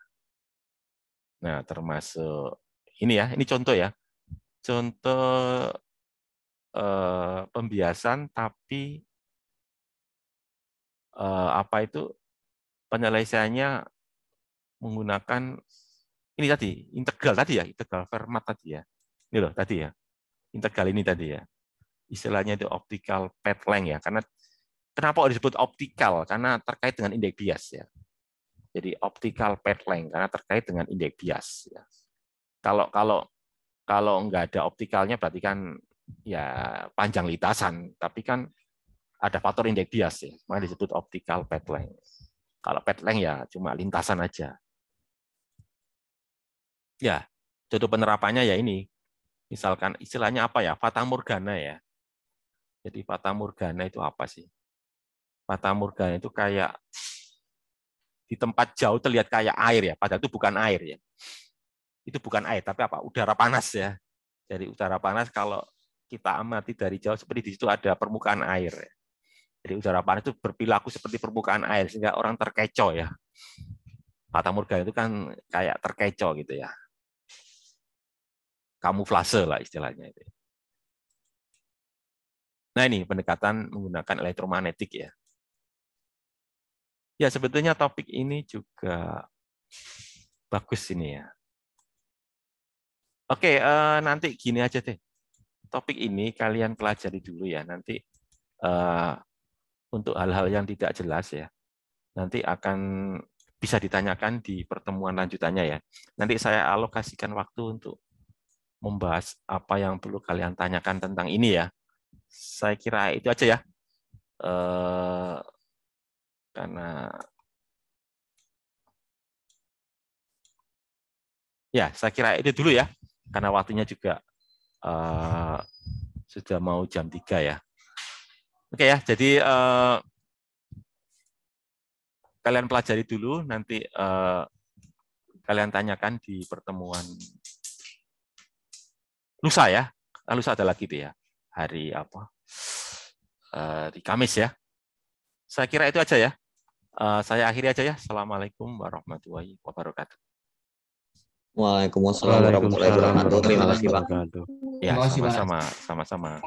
Nah, termasuk ini ya, ini contoh ya. Contoh pembiasan tapi apa itu penyelesaiannya menggunakan ini tadi, integral tadi ya, integral Fermat tadi ya. Ini loh tadi ya. Integral ini tadi ya. Istilahnya itu optical path length ya. Karena kenapa disebut optical? Karena terkait dengan indeks bias ya. Jadi optical path length karena terkait dengan indeks bias ya. Kalau nggak ada optikalnya berarti kan ya panjang lintasan, tapi kan ada faktor indeks bias ya. Makanya disebut optical path length. Kalau path length ya cuma lintasan aja. Ya, contoh penerapannya ya ini. Misalkan istilahnya apa ya? Fatamorgana ya. Jadi fatamorgana itu apa sih? Fatamorgana itu kayak di tempat jauh terlihat kayak air ya, padahal itu bukan air ya. Itu bukan air, tapi apa? Udara panas ya. Jadi udara panas kalau kita amati dari jauh seperti di situ ada permukaan air. Ya. Jadi udara panas itu berperilaku seperti permukaan air sehingga orang terkecoh ya. Fatamorgana itu kan kayak terkecoh gitu ya. Kamuflase lah istilahnya itu. Nah ini pendekatan menggunakan elektromagnetik ya. Ya sebetulnya topik ini juga bagus ini ya. Oke, nanti gini aja deh. Topik ini kalian pelajari dulu ya. Nanti untuk hal-hal yang tidak jelas ya, nanti akan bisa ditanyakan di pertemuan lanjutannya ya. Nanti saya alokasikan waktu untuk membahas apa yang perlu kalian tanyakan tentang ini ya. Saya kira itu aja ya. Karena ya saya kira itu dulu ya, karena waktunya juga sudah mau jam 3 ya. Oke ya, jadi kalian pelajari dulu, nanti kalian tanyakan di pertemuan lusa ya. Lusa ada lagi tuh ya, hari apa? Di Kamis ya. Saya kira itu aja ya. Saya akhiri aja ya. Assalamualaikum warahmatullahi wabarakatuh. Waalaikumsalam warahmatullahi wabarakatuh. Terima kasih, Pak. Ya, sama-sama.